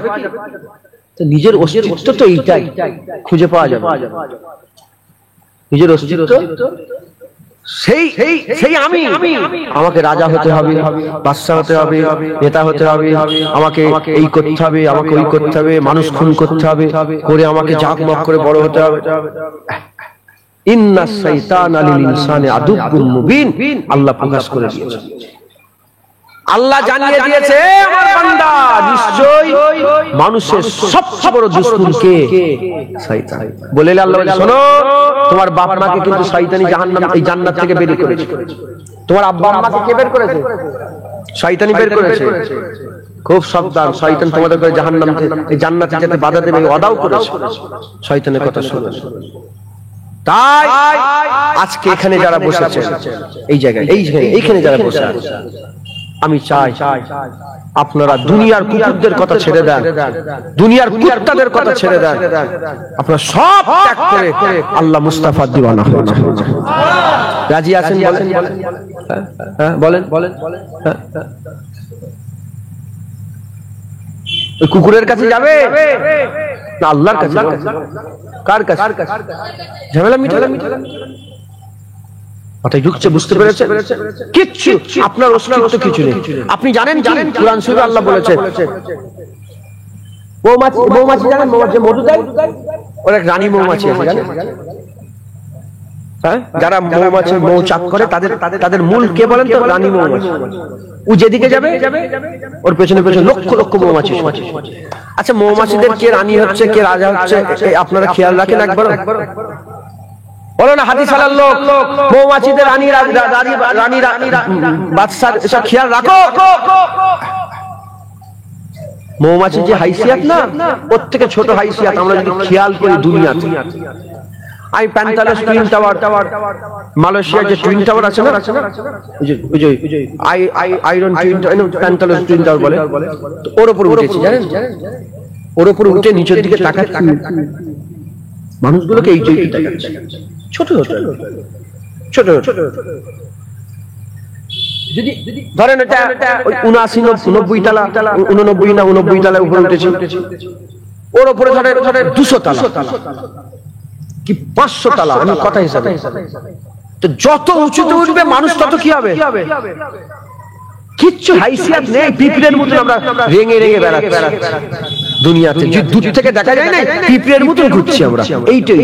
নিজের অস্তিত্ব তো এইটাই, খুঁজে পাওয়া যাবে নিজের অস্তিত্ব, সেই আমি। আমাকে রাজা হতে হবে, বাদশা হতে হবে, নেতা হতে হবে, আমাকে এই করতে হবে, আমাকে ওই করতে হবে, মানুষ খুন করতে হবে, করে আমাকে জাকমক করে বড় হতে হবে। ইন্নাস শাইতানা লিল ইনসানি আদুব্বুম মুবিন, আল্লাহ প্রকাশ করে দিয়েছে, আল্লাহ জানিয়ে দিয়েছে, আমার বান্দা নিশ্চয়ই মানুষের সবচেয়ে বড় দুশমন কে? শয়তান। বলে আল্লাহ শোনো, তোমার বাপ মাকে কিন্তু শয়তানি জাহান্নাম এই জান্নাত থেকে বের করেছে। তোমার আব্বা আম্মাকে কে বের করেছে? শয়তানি বের করেছে। খুব সাবধান, শয়তান তোমাদের করে জাহান্নাম এই জান্নাতে যেতে বাধা দেবে ওয়াদাও করেছে। শয়তানের কথা শুনো। তাই আজকে এখানে যারা বসে আছেন, এই জায়গায় এইখানে যারা বসে আছেন, আমি চাই আপনারা দুনিয়ার কুকুরদের কথা ছেড়ে দেন, দুনিয়ার কুত্তাদের কথা ছেড়ে দেন, আপনারা সব ত্যাগ করে আল্লাহ মুস্তাফার দিওয়ানা হয়ে যান। রাজি আছেন? বলেন, বলেন। ওই কুকুরের কাছে যাবে না আল্লাহর কাছে? কার কাছে? ঝামেলা মিটাবে। মাথায় ঢুকছে, বুঝতে পেরেছে? কিচ্ছু আপনার অস্তিত্ব কিছু নেই। আপনি জানেন কুরআন শরীফে আল্লাহ বলেছে মৌমাছি জানেন, মৌমাছি মধু দেয়, ওর এক রানী মৌমাছি আছে জানেন? হ্যাঁ, যারা মৌমাছি মৌচাক করে তাদের মূল কে বলেন তো? রানী মৌমাছি। ও যেদিকে যাবে ওর পেছনে পেছনে লক্ষ লক্ষ মৌমাছি। আচ্ছা, মৌমাছিদের কে রানী হচ্ছে, কে রাজা হচ্ছে, আপনারা খেয়াল রাখেন একবার? বলো না, হাদিস আলার লোক মৌমাছিদের রানী বাদশাহ এসব খেয়াল রাখো। মৌমাছির যে হাইসিয়াত না, ওর থেকে ছোট হাইসিয়াত আমরা যদি খেয়াল করি দুনিয়াতে। আমি প্যান্টালাস টুইন টাওয়ার, মালয়েশিয়ার যে টুইন টাওয়ার আছে না, আয়রন টুইন প্যান্টালাস টুইন টাওয়ার বলে, ওর উপরে উঠেছি জানেন? ওর উপরে উঠে নিচের দিকে তাকাচ্ছি, মানুষগুলোকে এই দেখাচ্ছে, ছোট ছোট ছোট। যদি ধরেন এটা 79 তালা, 89 তালা উপরে উঠেছে, ওর উপরে ধরেন 200 তালা কি 500 তালা, আমি কথা হিসাবে। তো যত উঁচুতে উঠবে মানুষ তত কি হবে? কিচ্ছু হাইসিয়াত নেই, পিঁপড়ের মতো আমরা রেঙে রেঙে বেড়াচ্ছি দুনিয়াতে। যে দূর থেকে দেখা যায় না, পিঁপড়ের মতো ঘুরছি আমরা, এইটাই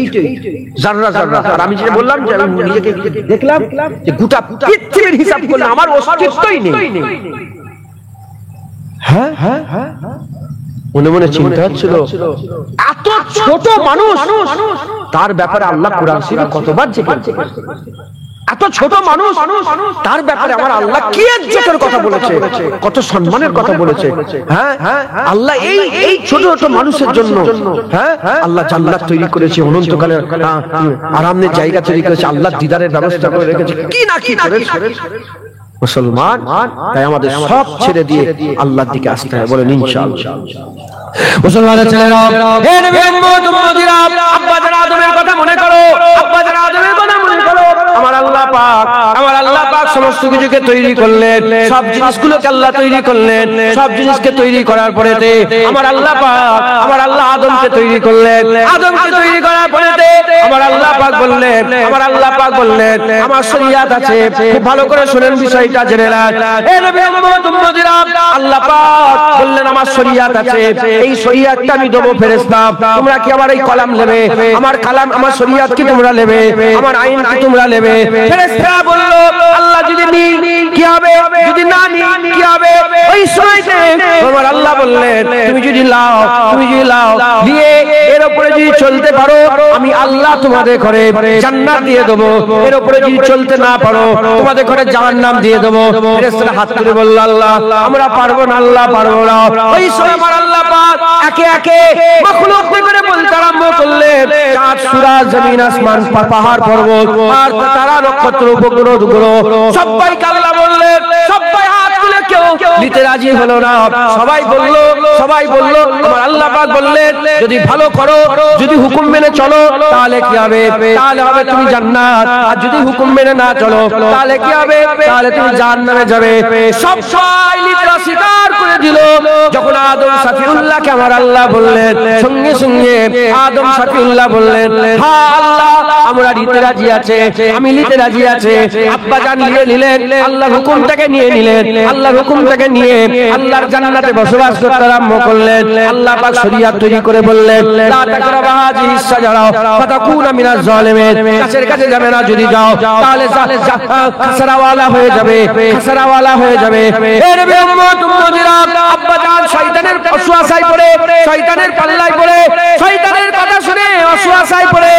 জাররা জাররা। আর আমি যেটা বললাম যে আমি নিজেকে দেখলাম যে গোটা পৃথিবীর হিসাব করলে আমার অস্তিত্বই নেই। হ্যাঁ হ্যাঁ হ্যাঁ, মনে মনে চিন্তা হচ্ছিল এত ছোট মানুষ, তার ব্যাপারে আল্লাহ কোরআন শরীফে কতবার জিকির করেছে। এত ছোট মানুষ, তার ব্যাপারে আমার আল্লাহ কি ইজ্জতের কথা বলেছে, কত সম্মানের কথা বলেছে। হ্যাঁ, আল্লাহ এই ছোট ছোট মানুষের জন্য হ্যাঁ আল্লাহ জান্নাত তৈরি করেছে, অনন্তকালের আরামের জায়গা তৈরি করেছে, আল্লাহ দিদারের ব্যবস্থা করে রেখেছে, কি না কি করেছে। মুসলমান, তাই আমাদের সব ছেড়ে দিয়ে আল্লাহর দিকে আসতে হয়, বলেন ইনশাআল্লাহ। মুসলমানের ছেলেরা, হে নবী উম্মতিরা, আব্বা যারা আদমের কথা মনে করো, আব্বা যারা আদমের কথা মনে করো। আমার আল্লাহ পাক সমস্ত কিছুকে তৈরি করলেন, সব জিনিসগুলোকে আল্লাহ তৈরি করলেন। সব জিনিসকে তৈরি করার পরেতে আমার আল্লাহ আদমকে তৈরি করলেন। আদমকে তৈরি করার পরেতে আমার আল্লাহ পাক বললেন আমার শরীয়ত আছে, খুব ভালো করে শুনেন, বিষয়টা জেনে নেন। হে নবী উম্মতিরা, আল্লাহ পাক বললেন আমার শরীয়ত আছে, এই শরীয়তটা আমি দেব ফেরেশতা, তোমরা কি আমার এই কলাম নেবে? আমার কালাম, আমার শরীয়ত কি তোমরা নেবে? আমার আইন কি তোমরা নেবে? ফেরেশতা বলল আল্লাহ যদি নি কি হবে, যদি না নি কি হবে? ওই সময়তে আমার আল্লাহ বললেন তুমি যদি লাও দিয়ে এর উপরে যদি চলতে পারো, আমি আল্লাহ তোমাদের ঘরে জান্নাত দিয়ে দেব। এর উপরে যদি চলতে না পারো, তোমাদের ঘরে জাহান্নাম দিয়ে দেব। ফেরেশতারা হাত তুলে বলল আল্লাহ আমরা পারবো না, আল্লাহ পারবো না। ওই সময় আমার আল্লাহ পাক একে একে মাখলুক করে বলতে আরম্ভ করলেন, চাঁদ সূরা জমিন আসমান পাহাড় পর্বত আর তারা নক্ষত্র উপগ্রহ সবাইকে আল্লাহ বললেন, সবাই হাত তুলে কেউ নিতে রাজি হলো না। সবাই বলল আমার আল্লাহ পাক বললেন যদি ভালো করো, যদি হুকুম মেনে চলো, তাহলে কি হবে? তাহলে হবে তুমি জান্নাত। আর যদি হুকুম মেনে না চলো, তাহলে কি হবে? তাহলে তুমি জাহান্নামে যাবে। সবাই নিতে অস্বীকার করে দিল। যখন আদম সাফিউল্লাহকে আমার আল্লাহ বললেন, সঙ্গে সঙ্গে আদম সাফিউল্লাহ বললেন হ্যাঁ আল্লাহ আমরা নিতে রাজি আছে, আমি নিতে রাজি আছে। আব্বা জান নিলেন, আল্লাহর হুকুমটাকে নিয়ে নিলেন, আল্লাহর হুকুমটাকে নিয়ে আল্লাহর জান্নাতে বসবাস করতে আরম্ভ করলেন। আল্লাহ পাক শরীয়ত তৈরি করে বললেন লা তাকরাবা হাযিহিস শাজারা ফাতাকুনা মিনাজ জালিমিন, গাছের কাছে যাবে না, যদি যাও তাহলে খাসারাওয়ালা হয়ে যাবে। এর উম্মতিরা, আব্বা জান শয়তানের ওয়াসওয়াসায় পড়ে, শয়তানের পাল্লায় পড়ে, শয়তানের কথা শুনে ওয়াসওয়াসায় পড়ে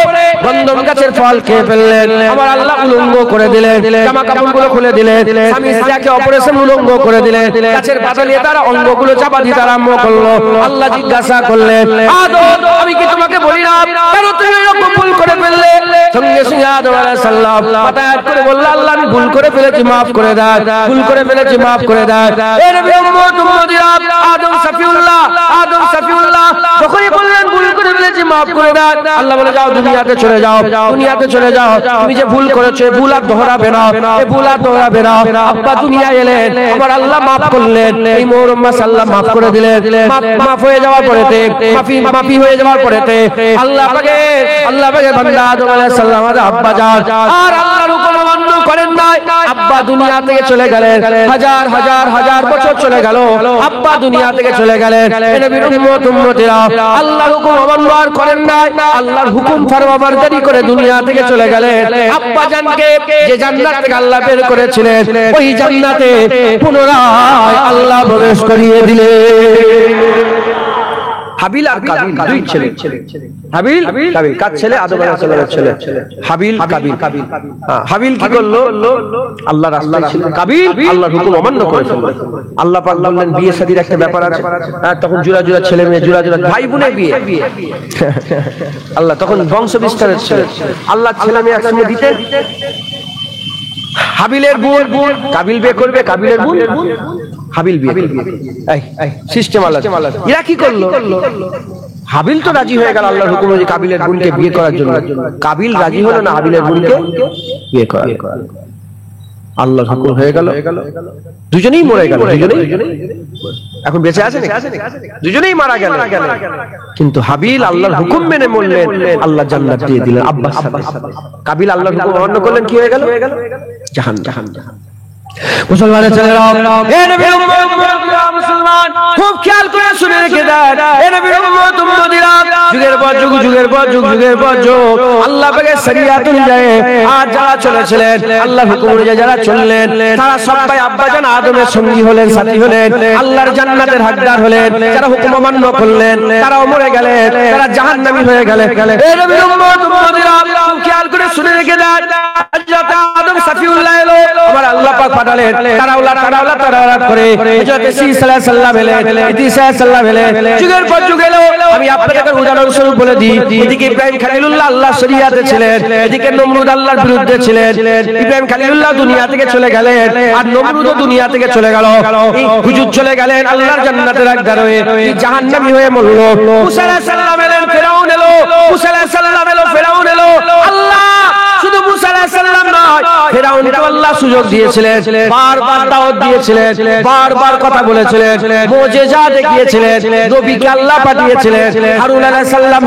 গন্ধম গাছের ফল খেয়ে ফেললেন। আমার আল্লাহ উলঙ্গ করে দিলেন, জামা কাপড়গুলো খুলে দিলেন, স্বামী স্ত্রীকে অপারেশন উলঙ্গ করে দিলেন, গাছের পাতা নিয়ে তারা অঙ্গগুলো চাপা দিতে আরম্ভ করলো। আল্লাহ জিজ্ঞাসা করলেন আদম আমি কি তোমাকে বলি না, কেন তুমি এরকম ভুল করে ফেললে? সঙ্গে সঙ্গে আদম আলাইহিস সালাম মাথা হাত করে বলল আল্লাহ আমি ভুল করে ফেলেছি, মাফ করে দাও, ভুল করে ফেলেছি, মাফ করে দাও। এর উম্মতিরা, আদম সাফিউল্লাহ যখনই বললেন ভুল করে ফেলেছি বলেছি মাফ করে দাও। আল্লাহ বলে যাও দুনিয়াতে চলে যাও, দুনিয়াতে চলে যাও, তুমি যে ভুল করেছো ভুল আর দোহরাবে না, এই ভুল আর দোহরাবে না। আব্বা দুনিয়া এলেন, আমার আল্লাহ মাফ করলেন, এই মুহররম মাস আল্লাহ মাফ করে দিলেন। মাফ হয়ে যাওয়ার পরেতে মাফি হয়ে যাওয়ার পরেতে আল্লাহ পাকে বান্দা আদম আলাইহিস সালাম আব্বা যান আর আল্লাহর হুকুম অমান্য করেন নাই, আব্বা দুনিয়া থেকে চলে গেলেন। হাজার হাজার হাজার বছর চলে গেল, আব্বা দুনিয়া থেকে চলে গেলেন। নবীর উম্মতেরা আল্লাহর হুকুম অমান্য আর করেন নাই, আল্লাহর হুকুম ফরমাবরদারি করে দুনিয়া থেকে চলে গেলেন। আব্বা জানকে যে জান্নাত থেকে আল্লাহ বের করেছিলেন, ওই জান্নাতে পুনরায় আল্লাহ প্রবেশ করিয়ে দিলেন। হাবিল আর কাবিল দুই ছেলে, হাবিল কাবিল, কার ছেলে? আদম আলাইহিস সালামের ছেলে হাবিল কাবিল। হাবিল কি করলো? আল্লাহর রাস্তায় ছিল। কাবিল আল্লাহর হুকুম অমান্য করেছিল। আল্লাহ পাক বললেন বিয়ে শাদীর একটা ব্যাপার আছে, তখন জোড়া জোড়া ছেলে মেয়ে, জোড়া জোড়া ভাই বোনের বিয়ে। আল্লাহ তখন বংশ বিস্তারের ছিল, আল্লাহ ছেলে মেয়ে একসঙ্গে দিতে। হাবিলের বোন কাবিল বিয়ে করবে, কাবিলের বোন হাবিল বিয়ে। সিস্টেম আলাদা। এরা কি করলো? হাবিল তো রাজি হয়ে গেল আল্লাহর হুকুমে যে কাবিলের বোনকে বিয়ে করার জন্য, কাবিল রাজি হলো না হাবিলের বোনকে বিয়ে করার। আল্লাহর হুকুম হয়ে গেল, দুজনেই মরে গেল। দুজনেই এখন বেঁচে আছে, দুজনেই মারা গেল। কিন্তু হাবিল আল্লাহর হুকুম মেনে মরলেন, আল্লাহ জান্নাত দিয়ে দিলেন আব্বাস সাথে। কাবিল আল্লাহর হুকুম অমান্য করলেন, কি হয়ে গেল? জাহান্নাম। মুসলমানের ছেলেরা, এ নবীর উম্মত মুসলমান খুব খেয়াল করে শুনে রেখে দেন। এ নবীর উম্মত উম্মতিরা যুগের পর যুগ, যুগের পর যুগ, যুগের পর যুগ আল্লাহ পাকের শরীয়ত অনুযায়ী আর যারা চলেছিলেন, আল্লাহর হুকুম অনুযায়ী যারা চললেন, তারা সবাই আব্বাজান আদমের সঙ্গী হলেন, সাথী হলেন, আল্লাহর জান্নাতের হকদার হলেন। যারা হুকুম অমান্য করলেন তারাও মরে গেলেন, তারা জাহান্নামী হয়ে গেলেন। এ নবীর উম্মত উম্মতিরা খুব খেয়াল করে শুনে রেখে দেন। হযরত আদম সাফিউল্লাহ এলো, আমার আল্লাহ পাক পাঠালেন তারাওলা করে হযরত ঈসা আলাইহিস সালাম এলেন, ঈসা আলাইহিস সালাম এলেন, যুগের পর যুগ এলো। আমি আপনাদের উদাহরণ স্বরূপ বলে দিই, এদিকে ইব্রাহিম খলিলুল্লাহ আল্লাহর শরীয়তে ছিলেন, এদিকে নমরুদ আল্লাহর বিরুদ্ধে ছিলেন। ইব্রাহিম খলিলুল্লাহ দুনিয়া থেকে চলে গেলেন আর নমরুদও দুনিয়া থেকে চলে গেল। এই হুজুর চলে গেলেন আল্লাহর জান্নাতের হকদার হয়ে, জাহান্নামী হয়ে মরল। মুসা আলাইহিস সালাম এলেন, ফেরাউন এলো, মুসা আলাইহিস সালাম এলো, ফেরাউন এলো। আল্লাহ শুধু মুসা আলাইহিস সালাম নয়, ফেরাউনকে আল্লাহ সুযোগ দিয়েছিলেন, বারবার দাওয়াত দিয়েছিলেন, বারবার কথা বলেছিলেন, মুজিজা দেখিয়েছিলেন, নবীকে আল্লাহ পাঠিয়েছিলেন, হারুন আলাইহিস সালাম,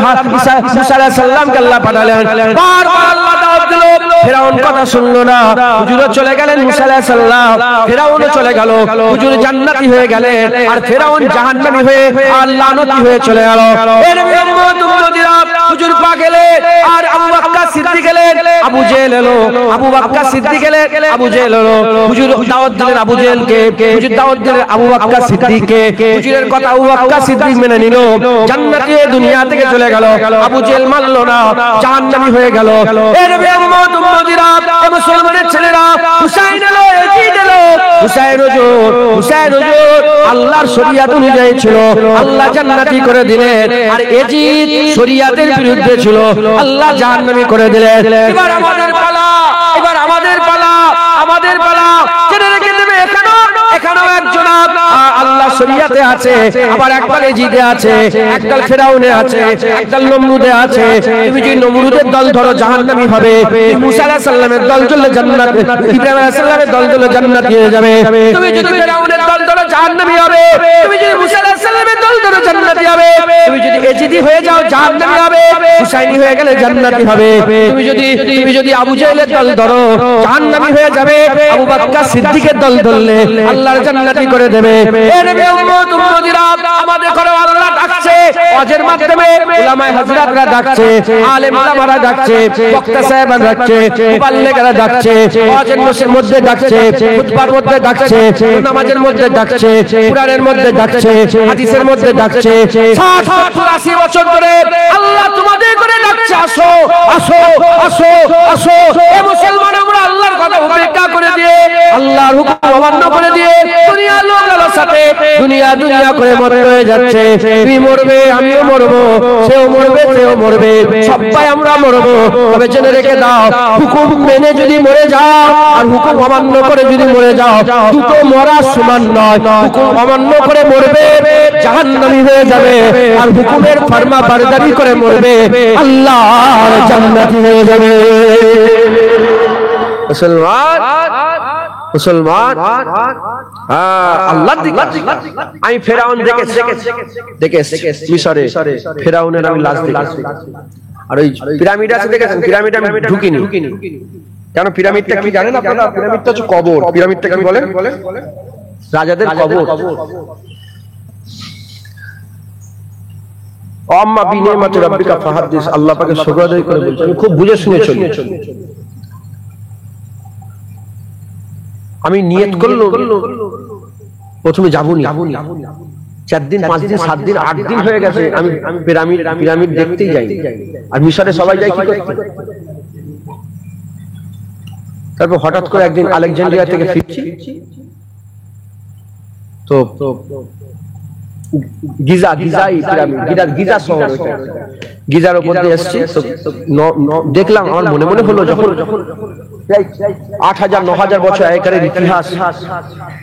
মুসা আলাইহিস সালামকে আল্লাহ পাঠালেন, বারবার আল্লাহ দাওয়াত দিল। ফেরাউন কথা শুনলো না, হুজুরও চলে গেলেন, মুসা আলাইহিস সালাম, ফেরাউনও চলে গেল, হুজুর জান্নাতি হয়ে গেলেন আর ফেরাউন জাহান্নামী হয়ে আর লানতি হয়ে চলে গেল। এর উম্মত উম্মতিরা হুজুর পাক এলেন আর আবু বকর সিদ্দিক এলেন, আবু জেহেল এলো, আবু বকর সিদ্দিক এলেন, আবু জেহেল এলো। হুজুর দাওয়াত দিলেন আবু জেহেলকে, হুজুর দাওয়াত দিলেন আবু বকর সিদ্দিককে। হুজুরের কথা আবু বকর সিদ্দিক মেনে নিল, জান্নাতি দুনিয়া থেকে চলে গেল। আবু জেহেল মানল না, জাহান্নামী হয়ে গেল। এর উম্মত উম্মতিরা, মুসলমানের ছেলেরা, হুসাইন এলো, ইয়াজিদ এলো। হুসাইন হুজুর আল্লাহর শরীয়ত অনুযায়ী ছিল, আল্লাহ জান্নাতি করে দিলেন, আর ইয়াজিদ শরীয়তের বিরুদ্ধে ছিল, আল্লাহ জাহান্নামী করে দিলেন। এবার আমাদের পালা, এবার আমাদের পালা, আমাদের পালা। জেনে রেখে দেবে, এখানেও একজন আল্লাহ শরীয়তে আছে, আবার একবার ইয়াজিদে আছে, একদল ফেরাউনে আছে, একদল নমরুদে আছে। তুমি যদি নমরুদের দল ধরো জাহান্নামী হবে, মুসা আলাইহিস সালামের দল ধরলে জান্নাত, ইব্রাহিম আলাইহিস সালামের দল ধরলে জান্নাতি হয়ে যাবে। তুমি যদি ফেরাউনের দল ধরো জাহান্নামী হবে, তুমি যদি মুসা আলাইহিস সালামের দল ধরো জান্নাতি হবে, তুমি যদি ইয়াজিদি হয়ে যাও জাহান্নামী হবে, হুসাইনি হয়ে গেলে জান্নাতি হবে। তুমি যদি আবু জেহেলের দল ধরো জাহান্নামী হয়ে যাবে, আবু বকর সিদ্দিকের দল ধরলে আল্লাহর জান্নাতি করে দেবে। এর উম্মত উম্মতিরা, আমাদের ঘরে আল্লাহ ডাকছে, ওয়াজের মাধ্যমে উলামায়ে হযরতরা ডাকছে, আলেম ওলামারা ডাকছে, বক্তা সাহেবরা ডাকছে, মুবাল্লিগরা ডাকছে, ওয়াজের মধ্যে ডাকছে, খুতবার মধ্যে ডাকছে, নামাজের মধ্যে ডাকছে, কুরআনের মধ্যে ডাকছে, হাদিসের মধ্যে ডাকছে। 60-80 বছর ধরে আল্লাহ তোমাদের করে ডাকছে, আসো আসো আসো আসো। এ মুসলমান, আমরা আল্লাহর কথা উপেক্ষা করে দিয়ে, আল্লাহর হুকুম অমান্য করে দিয়ে দুনিয়ার লোক সাথে দুনিয়া দুনিয়া করে মরে হয়ে যাচ্ছে। তুমি মরবে, আমিও মরবো, সেও মরবে, সেও মরবে, সবাই আমরা মরবো। তবে জেনে রেখে দাও, হুকুম মেনে যদি মরে যাও আর হুকুম অমান্য করে যদি মরে যাও, দুটো মরা সমান নয়। হুকুম অমান্য করে মরবে, জাহান্নামী হয়ে যাবে, আর হুকুমের ফরমা বারদারি করে মরবে, আল্লাহর জান্নাতি হয়ে যাবে। মুসলমান মুসলমান আল্লাহর দিকে আমি ফেরাউন দেখেছি মিশরে, ফেরাউনের আমি লাশ দেখেছি। আর ওই পিরামিড আছে দেখেছেন, পিরামিড আমি ঢুকিনি। কেন? পিরামিডটা কি জানেন আপনারা? পিরামিডটা হচ্ছে কবর। পিরামিডটা কি বলেন? রাজাদের কবর। আম্মা বিনিয়ামাতি রাব্বিকা ফাহাদ্দিস, আল্লাহ পাকের শুকর আদায় করে বলছেন, আমি খুব বুঝে শুনে চলি। আমি নিয়ত করলো প্রথমে যাবনি, 4 দিন 5 দিন 7 দিন 8 দিন হয়ে গেছে আমি পিরামিড দেখতেই যাই। আর মিশরে সবাই যায় কি করতে? তারপর হঠাৎ করে একদিন আলেকজান্দ্রিয়া থেকে ফিরছি, তো গিজা শহর, গিজার উপর দিয়ে এসছি, দেখলাম, আমার মনে মনে হলো যখন 8000-9000 বছর আগেকার ইতিহাস,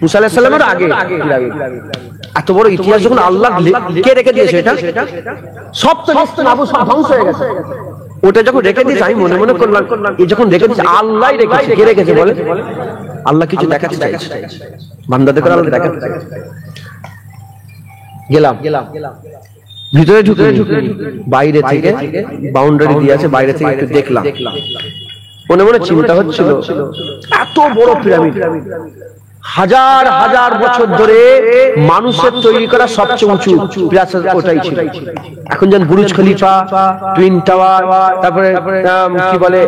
মুসা আলাইহিস সালামের আগে এত বড় ইতিহাস যখন আল্লাহ কে রেখে দিয়েছে, এটা সব তো ধ্বংস হয়ে গেছে। ওটা যখন রেখে দিয়েছে আমি মনে মনে করলাম, এই যখন রেখে দিয়েছে আল্লাহই রেখেছে। কে রেখেছে বলে? আল্লাহ কিছু দেখাতে চাইছে বান্দাদের, করে আল্লাহ দেখাতে চাইছে। গেলাম ভিতরে ঢুকে বাইরে থেকে বাউন্ডারি দিয়ে আছে, বাইরে থেকে একটু দেখলাম। মনে মনে চিন্তা হচ্ছিল, এত বড় পিরামিড, হাজার হাজার বছর ধরে মানুষের তৈরি করা সবচেয়ে উঁচু প্রাসাদ ওটাই ছিল। এখন যেন বুরুজ খলিফা, টুইন টাওয়ার, তারপরে কি বলে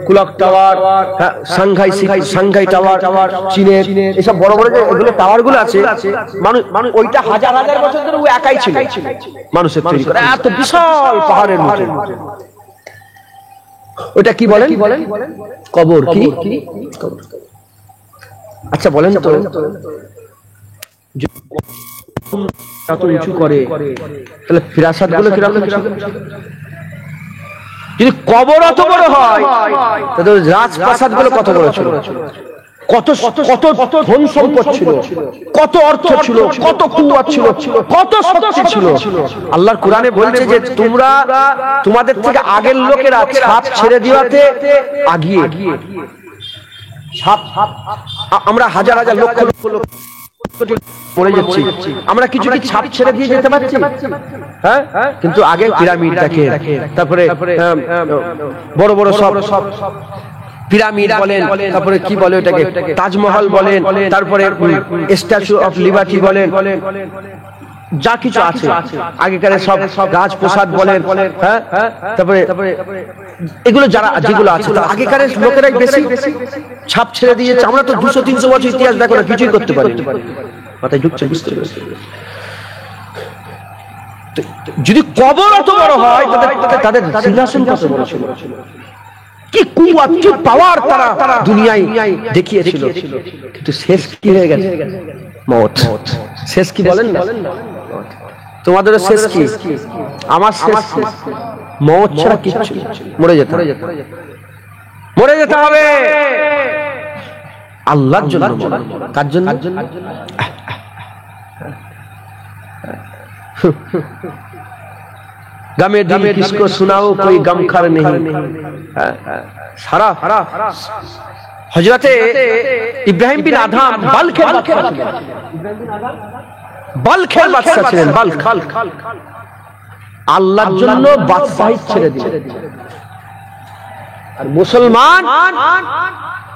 কুলক টাওয়ার, সাংঘাই টাওয়ার, চীনের এসব বড় বড় যে এগুলো টাওয়ার গুলো আছে, মানুষ ওইটা হাজার হাজার বছর ধরে ও একাই ছিল মানুষের তৈরি করা, এত বিশাল পাহাড়ের মতো। ওটা কি বলেন? কবর। কি? আচ্ছা বলেন তো, এত উঁচু করে তাহলে ফিরাসাত গুলো কিরকম? যদি কবর অত বড় হয় তাহলে রাজপ্রাসাদ গুলো কত বড় ছিল, কত কত ধন সম্পদ ছিল, কত অর্থ ছিল, কত কুওয়াত ছিল, কত শক্তি ছিল। আল্লাহর কোরআনে বলছে যে তোমরা তোমাদের থেকে আগের লোকেরা ছাপ ছেড়ে দেওয়াতে আগিয়ে, আমরা হাজার হাজার লক্ষ লক্ষ মরে যাচ্ছি, আমরা কিছু কি ছাপ ছেড়ে দিয়ে যেতে পারছি? হ্যাঁ, কিন্তু আগে পিরামিড দেখে, তারপরে বড় বড় সব পিরামিড বলেন, তারপরে কি বলে ওটাকে তাজমহল বলেন, তারপরে স্ট্যাচু অফ লিবার্টি বলেন, যা কিছু আছে আগেকার সব রাজপ্রাসাদ বলেন, হ্যাঁ, তারপরে এগুলো যারা যেগুলো আছে আগেকার লোকেরাই বেশি ছাপ ছেড়ে দিয়েছে। আমরা তো 200-300 বছর ইতিহাস দেখো না, কিছুই করতে পারি। মাথায় ঢুকছে? বুঝতে পারছি। যদি কবর অত বড় হয় তাদের সিংহাসন কত বড় ছিল, কি কুওয়াত, কি পাওয়ার তারা দুনিয়ায় দেখিয়েছিল। কিন্তু শেষ কি হয়ে গেছে? মওত। শেষ কি বলেন না? তোমাদের শেষ কি? আমার শেষ মওত ছাড়া কিচ্ছু, মরে যেতে হবে আল্লাহর জন্য। কার জন্য? गमे दिल किसको सुनाओ कोई गमखर नहीं। सारा हजरते इब्राहिम बिन आदम बल्खेर बादशाह ছিলেন। বালখ আল্লাহর জন্য বাদশাহী ছেড়ে দিলেন। আর মুসলমান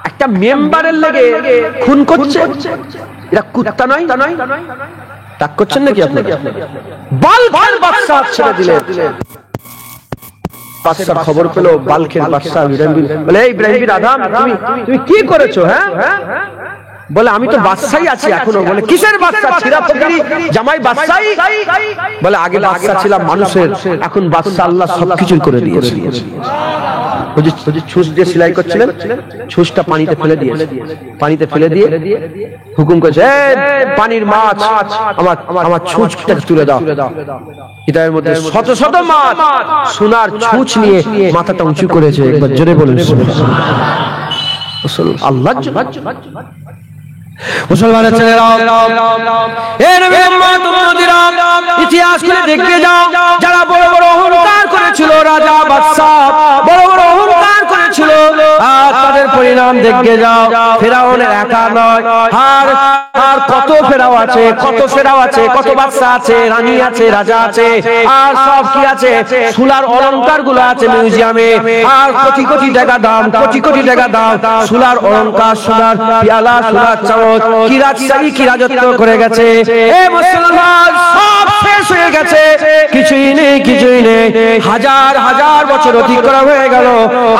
একটা মেম্বারের লেগে খুন করছে, এটা কুত্তা নয়? তাক করছেন নাকি আপনারা? বালখের বাদশাহ ছেড়ে দিলেন। বাদশার খবর পেল, বালখের বাদশাহ ইব্রাহিম বিন আদম তুমি কি করেছো? হ্যাঁ, বলে আমি তো বাদশাই আছি এখনো। বলে কিসের বাদশা? ছিরা ফকিরি জামাই বাদশাই? বলে আগে বাদশা ছিলাম মানুষের, এখন বাদশা আল্লাহ সবকিছু করে দিয়েছে। ওই যে ছুঁচ দিয়ে সেলাই করছিলেন, ছুঁচটা পানিতে ফেলে দিয়েছে, পানিতে ফেলে দিয়ে হুকুম করেছে, পানির মাছ আমার ছুঁচটা তুলে দাও। কিতাবের মধ্যে শত শত মাছ সোনার ছুঁচ নিয়ে মাথাটা উঁচু করেছে। একবার জোরে বলুন আল্লাহর জন্য। মুসলমানের ছেলেরা, ইতিহাস করে দেখতে যাও, যারা বড় বড় অহংকার করেছিল, রাজা বাদশা বড় বড় অহংকার করেছিল, আর তাদের পরিণাম দেখতে যাও। ফেরাউনের একা নয়, আর কত ফেরাও আছে, কত ফেরাও আছে, কত বাদশা আছে, রানী আছে, রাজা আছে, আর সব কি আছে, সোনার অলংকার গুলো আছে মিউজিয়ামে, আর কোটি কোটি টাকা দাম, কোটি কোটি টাকা দাম সোনার অলংকার, সোনার পিয়ালা, সোনার চামচ, কি রাজশাহী কি রাজত্ব করে গেছে। এ মুসলমান, সব শেষ হয়ে গেছে, কিছুই নেই, কিছুই নেই। হাজার হাজার বছর অতিক্রম হয়ে গেল,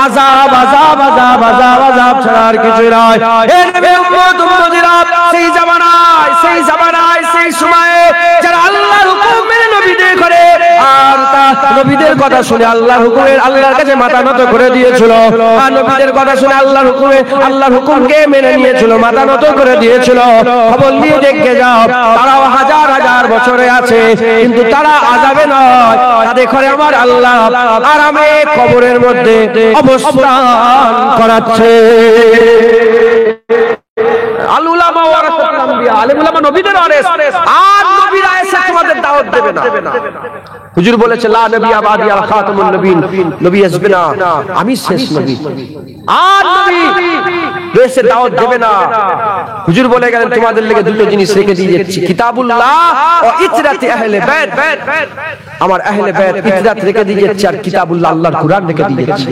আযাব আযাব আযাব আযাব আযাব ছাড়া আর কিছুই নয়। এ নবী উম্মত উম্মতিরা, সেই জামানায়, সেই জামানায়, সেই সময়ে যারা আল্লাহর হুকুম মেনে নবীদের করে, আর তা নবীদের কথা শুনে আল্লাহর হুকুমে আল্লাহর কাছে মাথা নত করে দিয়েছিল, আর নবীদের কথা শুনে আল্লাহর হুকুমে আল্লাহর হুকুমকে মেনে নিয়েছিল, মাথা নত করে দিয়েছিল। খবর নিয়ে দেখে যাও, তারাও হাজার হাজার বছরে আছে, কিন্তু তারা আযাবে নয়, তাদের ঘরে আমার আল্লাহ আরামে কবরের মধ্যে অবস্থান করাচ্ছে। আল উলামা ওয়ারাসাতুল আম্বিয়া, আলেম উলামা নবীদের ওয়ারিস, আর নবীরা এসে তোমাদের দাওয়াত দেবে না। হুজুর বলেছে লা নবী আবাদি আল খাতামুন নবীন, নবী আসবে না, আমি শেষ নবী, আর নবী এসে দাওয়াত দেবে না। হুজুর বলে গেলেন তোমাদের লেগে দুটো জিনিস রেখে দিয়ে যাচ্ছি, কিতাবুল্লাহ ও ইতরাতি আহলে বাইত, আমার আহলে বাইত ইতরাত রেখে দিয়ে যাচ্ছি, আর কিতাবুল্লাহ আল্লাহর কুরআন রেখে দিয়ে যাচ্ছি।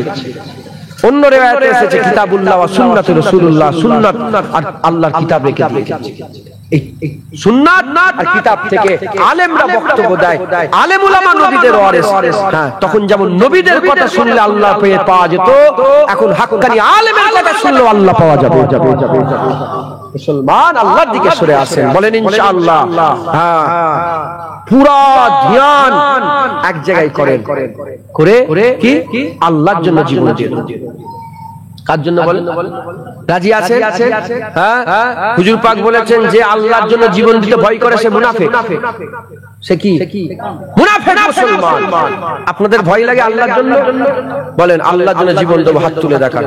অন্য রিওয়ায়াতে এসেছে কিতাবুল্লাহ ওয়া সুন্নাতে রাসূলুল্লাহ, সুন্নাত আর আল্লাহর কিতাব রেখে দিয়েছে। এই সুন্নাত আর কিতাব থেকে আলেমরা বক্তব্য দেয়, আলেম উলামা নবীদের ওয়ারিস। হ্যাঁ, তখন যেমন নবীদের কথা শুনলে আল্লাহ পেয়ে পাওয়া যেত, এখন হাক্কানি আলেমের কথা শুনলেও আল্লাহ পাওয়া যাবে। মুসলমান আল্লাহর দিকে সরে আসেন, বলেন ইনশাআল্লাহ। হ্যাঁ, পুরা ধ্যান এক জায়গায় করেন, করে কি আল্লাহর জন্য জীবন দিন। কার জন্য বলেন? রাজি আছে? হ্যাঁ, হুজুর পাক বলেছেন যে আল্লাহর জন্য জীবন দিতে ভয় করে সে মুনাফিক। সে কি মুনাফিক মুসলমান। আপনাদের ভয় লাগে আল্লাহর জন্য? বলেন আল্লাহর জন্য জীবন দেব, হাত তুলে দেখান।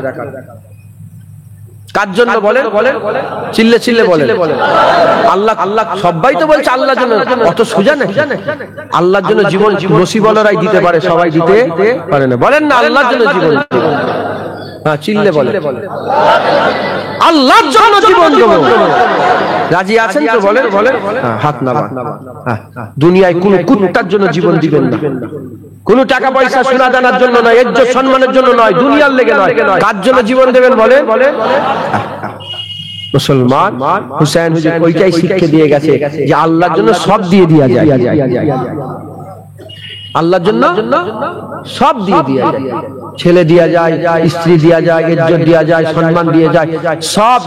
কার জন্য বলেন? চিল্লে চিল্লে বলেন। আল্লাহ, আল্লাহ সবাই তো বলছে আল্লাহর জন্য, অত সোজা নাকি? আল্লাহর জন্য জীবন নসিবলরাই দিতে পারে, সবাই দিতে পারে না। বলেন না আল্লাহর জন্য জীবন। হ্যাঁ, চিল্লে বলেন আল্লাহর জন্য জীবন দেব। রাজি আছেন তো? বলেন, হাত নামান। দুনিয়ায় কোন কুত্তার জন্য জীবন দিবেন না, কোন টাকা পয়সা সোনা দানার জন্য নয়, ইজ্জত সম্মানের জন্য নয়, দুনিয়ার লেগে নয়। কার জন্য জীবন দেবেন বলেন? মুসলমান হুসাইন হুজুর ওইটাই শিক্ষা দিয়ে গেছে যে আল্লাহর জন্য সব দিয়ে দেয়া যায়, আল্লাহর জন্য সব দিয়ে দেয়া যায়। ছেলে দিয়া যায়, স্ত্রী দিয়া যায়, ইজ্জত দিয়া যায়, সম্মান দিয়ে যায়, সব।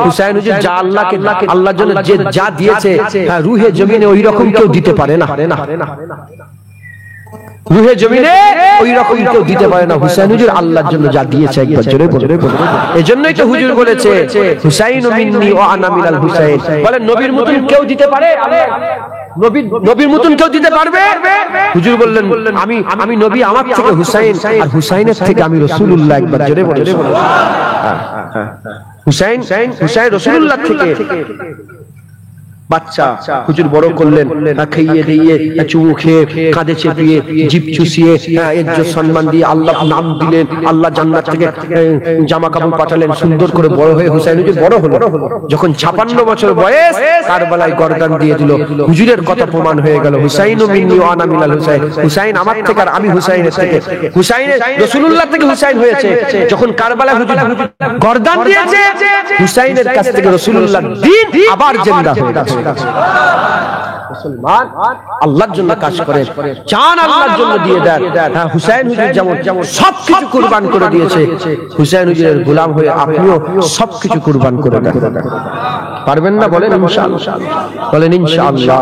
হুসাইন হুজুর যা আল্লাহকে আল্লাহর জন্য যে যা দিয়েছে, হ্যাঁ, রুহে জমিনে ওই রকম কেউ দিতে পারে না, রুহে জমিনে ওই রকম কেউ দিতে পারে না। হুসাইন হুজুর আল্লাহর জন্য যা দিয়েছে, একবার জোরে বলে। এজন্যই তো হুজুর বলেছে হুসাইন মিন্নি ওয়া আনা মিনাল হুসাইন। বলেন নবীর মতন কেউ দিতে পারে? নবীর মতন কেউ দিতে পারবে? হুজুর বললেন আমি নবী, আমার থেকে হুসাইন, আর হুসাইনের থেকে আমি রাসূলুল্লাহ। একবার জোরে বলে। হুসাইন রাসূলুল্লাহ থেকে বাচ্চা হুজুর বড় করলেন, খাইয়ে দিয়ে, চুমু খেয়ে, কাঁধে চেপিয়ে, জিভ চুষিয়ে, ইজ্জত সম্মান দিয়ে আল্লাহ নাম দিলেন, আল্লাহ জান্নাত থেকে জামা কাপড় পাঠালেন, সুন্দর করে বড় হয়ে হুসাইন হুজুর বড় হলো। যখন 56 বছর বয়স, কারবালায় গর্দান দিয়ে দিল। হুজুরের কথা প্রমাণ হয়ে গেল, হুসাইনু মিন্নি ওয়া আনা মিনাল হুসাইন। হুসাইন আমার থেকে আর আমি হুসাইনের থেকে। হুসাইনের রাসূলুল্লাহ থেকে হুসাইন হয়েছে। যখন কারবালায় হুজুর গর্দান দিয়েছে, হুসাইনের কাছ থেকে রাসূলুল্লাহ দ্বীন আবার জিন্দা হয়ে গেছে। কাছে। মুসলমান আল্লাহর জন্য কাজ করে, চান আল্লাহর জন্য দিয়ে দেন। হ্যাঁ, হুসাইন হুজুর যেমন সবকিছু কুরবান করে দিয়েছে, হুসাইন হুজুরের গোলাম হয়ে আপনিও সবকিছু কুরবান করে দেন। পারবেন না? বলেন ইনশাআল্লাহ, বলেন ইনশাআল্লাহ।